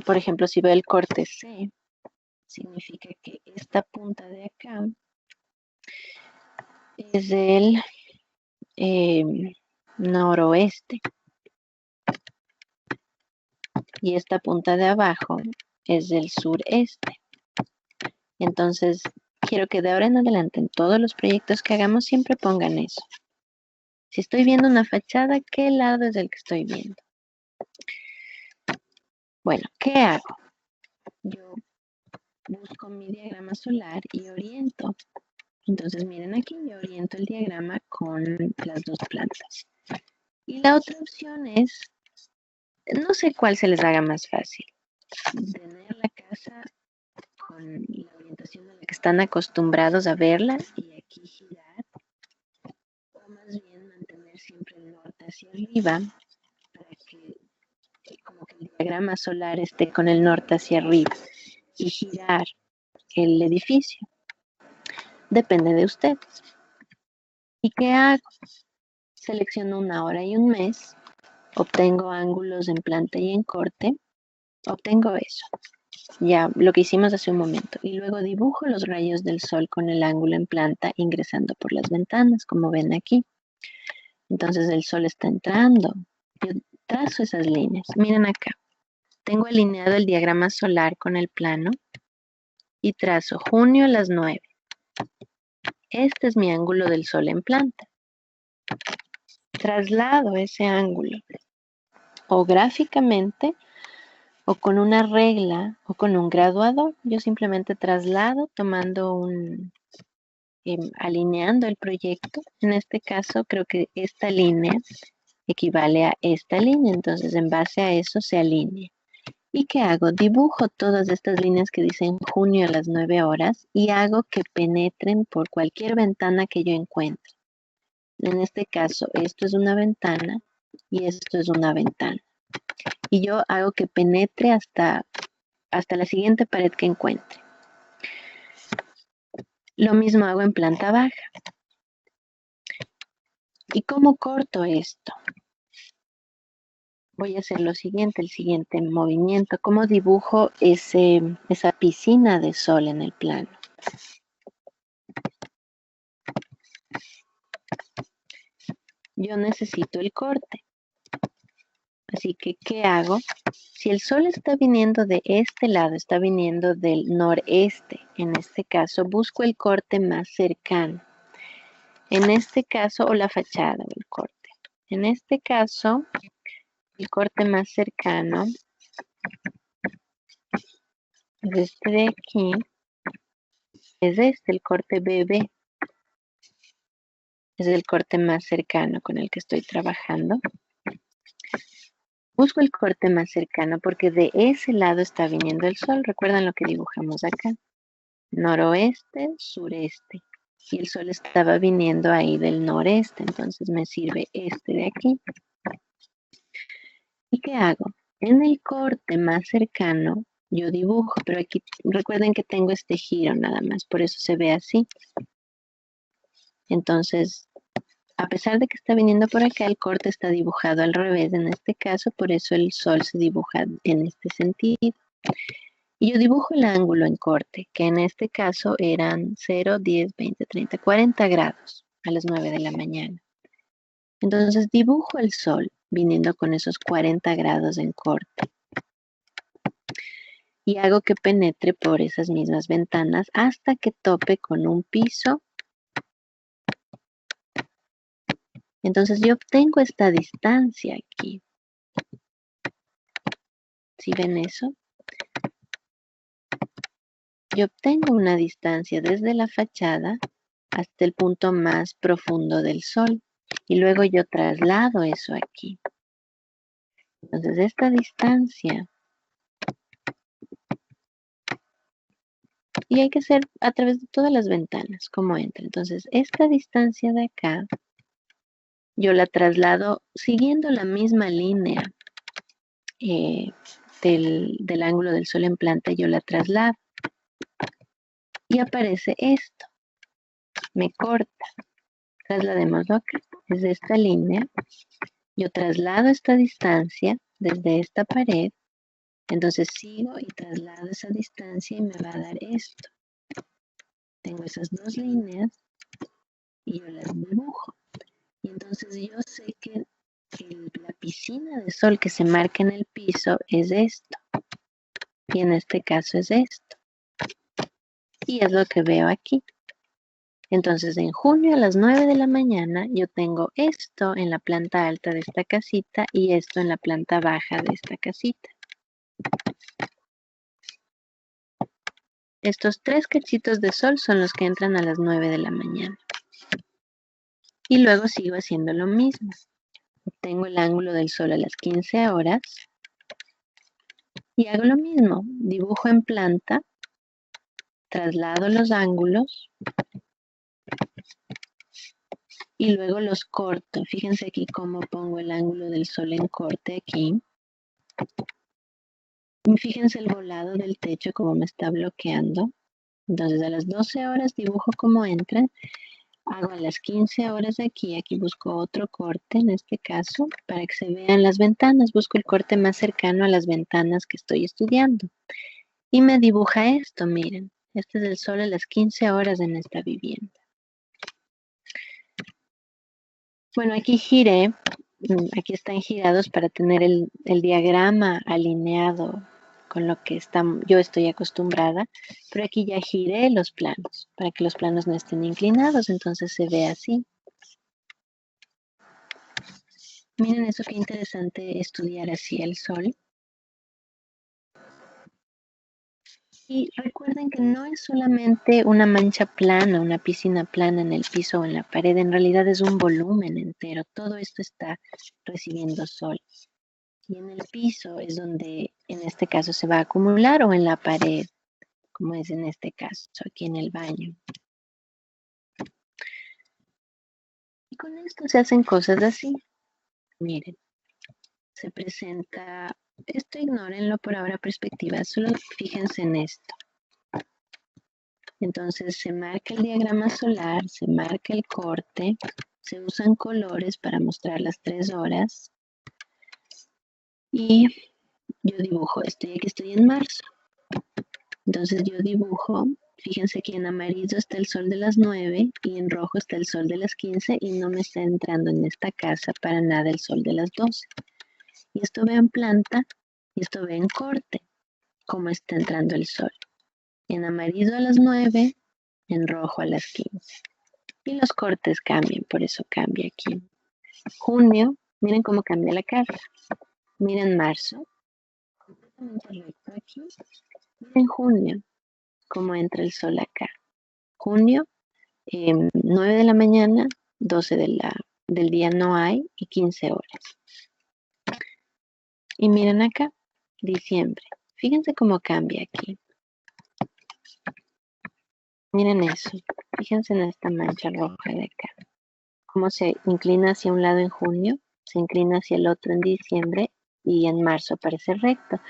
por ejemplo, si veo el corte C, significa que esta punta de acá es el noroeste. Y esta punta de abajo es del sureste. Entonces, quiero que de ahora en adelante en todos los proyectos que hagamos siempre pongan eso. Si estoy viendo una fachada, ¿qué lado es el que estoy viendo? Bueno, ¿qué hago? Yo busco mi diagrama solar y oriento. Entonces, miren aquí, yo oriento el diagrama con las dos plantas. Y la otra opción es, no sé cuál se les haga más fácil. Tener la casa con la orientación a la que están acostumbrados a verla y aquí girar, o más bien mantener siempre el norte hacia arriba para que como que el diagrama solar esté con el norte hacia arriba y girar el edificio. Depende de ustedes. ¿Y qué hago? Selecciono una hora y un mes, obtengo ángulos en planta y en corte, obtengo eso. ya lo que hicimos hace un momento. Y luego dibujo los rayos del sol con el ángulo en planta ingresando por las ventanas, como ven aquí. Entonces el sol está entrando. Yo trazo esas líneas. Miren acá. Tengo alineado el diagrama solar con el plano y trazo junio a las 9. Este es mi ángulo del sol en planta. Traslado ese ángulo o gráficamente o con una regla o con un graduador. Yo simplemente traslado tomando alineando el proyecto. En este caso creo que esta línea equivale a esta línea, entonces en base a eso se alinea. ¿Y qué hago? Dibujo todas estas líneas que dicen junio a las 9 horas y hago que penetren por cualquier ventana que yo encuentre. En este caso, esto es una ventana y esto es una ventana. Y yo hago que penetre hasta la siguiente pared que encuentre. Lo mismo hago en planta baja. ¿Y cómo corto esto? Voy a hacer lo siguiente, el siguiente movimiento. ¿Cómo dibujo esa piscina de sol en el plano? Yo necesito el corte. Así que, ¿qué hago? Si el sol está viniendo de este lado, está viniendo del noreste, en este caso, busco el corte más cercano. En este caso, o la fachada, o el corte. En este caso, el corte más cercano es este de aquí. Es este, el corte BB. Es el corte más cercano con el que estoy trabajando. Busco el corte más cercano porque de ese lado está viniendo el sol. ¿Recuerdan lo que dibujamos acá? Noroeste, sureste. Y el sol estaba viniendo ahí del noreste, entonces me sirve este de aquí. ¿Y qué hago? En el corte más cercano yo dibujo, pero aquí recuerden que tengo este giro nada más, por eso se ve así. Entonces, a pesar de que está viniendo por acá, el corte está dibujado al revés en este caso, por eso el sol se dibuja en este sentido. Y yo dibujo el ángulo en corte, que en este caso eran 0, 10, 20, 30, 40 grados a las 9 de la mañana. Entonces dibujo el sol viniendo con esos 40 grados en corte. Y hago que penetre por esas mismas ventanas hasta que tope con un piso. Entonces yo obtengo esta distancia aquí. ¿Sí ven eso? Yo obtengo una distancia desde la fachada hasta el punto más profundo del sol. Y luego yo traslado eso aquí. Entonces esta distancia, y hay que hacer a través de todas las ventanas, como entra. Entonces esta distancia de acá, yo la traslado siguiendo la misma línea del ángulo del sol en planta, yo la traslado. Y aparece esto. Me corta. Trasladémoslo acá. Desde esta línea, yo traslado esta distancia desde esta pared. Entonces sigo y traslado esa distancia y me va a dar esto. Tengo esas dos líneas y yo las dibujo. Y entonces yo sé que la piscina de sol que se marca en el piso es esto. Y en este caso es esto. Y es lo que veo aquí. Entonces en junio a las 9 de la mañana yo tengo esto en la planta alta de esta casita y esto en la planta baja de esta casita. Estos 3 cachitos de sol son los que entran a las 9 de la mañana. Y luego sigo haciendo lo mismo. Obtengo el ángulo del sol a las 15 horas. Y hago lo mismo. Dibujo en planta. Traslado los ángulos. Y luego los corto. Fíjense aquí cómo pongo el ángulo del sol en corte aquí. Y fíjense el volado del techo como me está bloqueando. Entonces a las 12 horas dibujo cómo entran. Hago a las 15 horas aquí busco otro corte en este caso para que se vean las ventanas. Busco el corte más cercano a las ventanas que estoy estudiando. Y me dibuja esto, miren. Este es el sol a las 15 horas en esta vivienda. Bueno, aquí giré, aquí están girados para tener el diagrama alineado con lo que yo estoy acostumbrada, pero aquí ya giré los planos para que los planos no estén inclinados, entonces se ve así. Miren eso, qué interesante estudiar así el sol. Y recuerden que no es solamente una mancha plana, una piscina plana en el piso o en la pared, en realidad es un volumen entero. Todo esto está recibiendo sol. Y en el piso es donde en este caso se va a acumular o en la pared, como es en este caso, aquí en el baño. Y con esto se hacen cosas así. Miren, se presenta, esto ignórenlo por ahora, perspectiva, solo fíjense en esto. Entonces se marca el diagrama solar, se marca el corte, se usan colores para mostrar las 3 horas y yo dibujo esto, ya que estoy en marzo. Entonces yo dibujo, fíjense que en amarillo está el sol de las 9 y en rojo está el sol de las 15 y no me está entrando en esta casa para nada el sol de las 12. Y esto ve en planta y esto ve en corte, cómo está entrando el sol. En amarillo a las 9, en rojo a las 15. Y los cortes cambian, por eso cambia aquí. Junio, miren cómo cambia la casa. Miren marzo, completamente recto aquí. Miren junio, cómo entra el sol acá. Junio, 9 de la mañana, 12 del día no hay y 15 horas. Y miren acá, diciembre. Fíjense cómo cambia aquí. Miren eso. Fíjense en esta mancha roja de acá. Cómo se inclina hacia un lado en junio, se inclina hacia el otro en diciembre y en marzo aparece recto.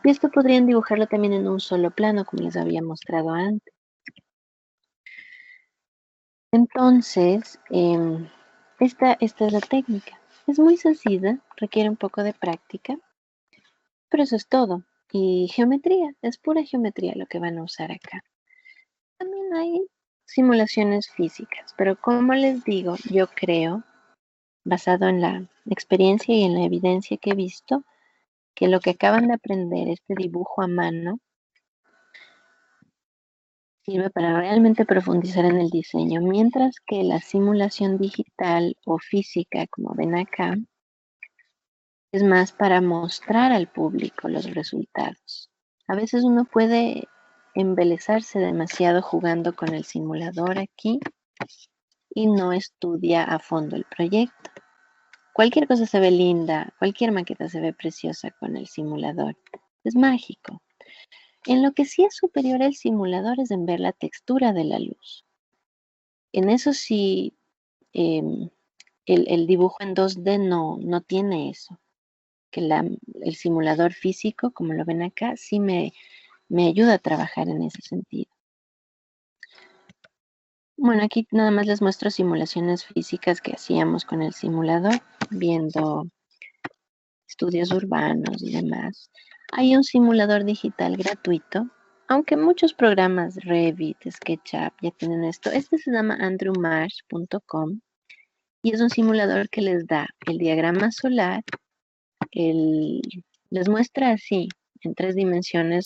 Y esto podrían dibujarlo también en un solo plano, como les había mostrado antes. Entonces, esta es la técnica. Es muy sencilla, requiere un poco de práctica, pero eso es todo. Y geometría, es pura geometría lo que van a usar acá. También hay simulaciones físicas, pero como les digo, yo creo, basado en la experiencia y en la evidencia que he visto, que lo que acaban de aprender, este dibujo a mano, sirve para realmente profundizar en el diseño, mientras que la simulación digital o física, como ven acá, es más para mostrar al público los resultados. A veces uno puede embelezarse demasiado jugando con el simulador aquí y no estudia a fondo el proyecto. Cualquier cosa se ve linda, cualquier maqueta se ve preciosa con el simulador. Es mágico. En lo que sí es superior el simulador es en ver la textura de la luz. En eso sí, el dibujo en 2D no tiene eso. Que el simulador físico, como lo ven acá, sí me ayuda a trabajar en ese sentido. Bueno, aquí nada más les muestro simulaciones físicas que hacíamos con el simulador, viendo estudios urbanos y demás. Hay un simulador digital gratuito, aunque muchos programas, Revit, SketchUp, ya tienen esto. Este se llama andrewmarsh.com y es un simulador que les da el diagrama solar, les muestra así, en 3 dimensiones,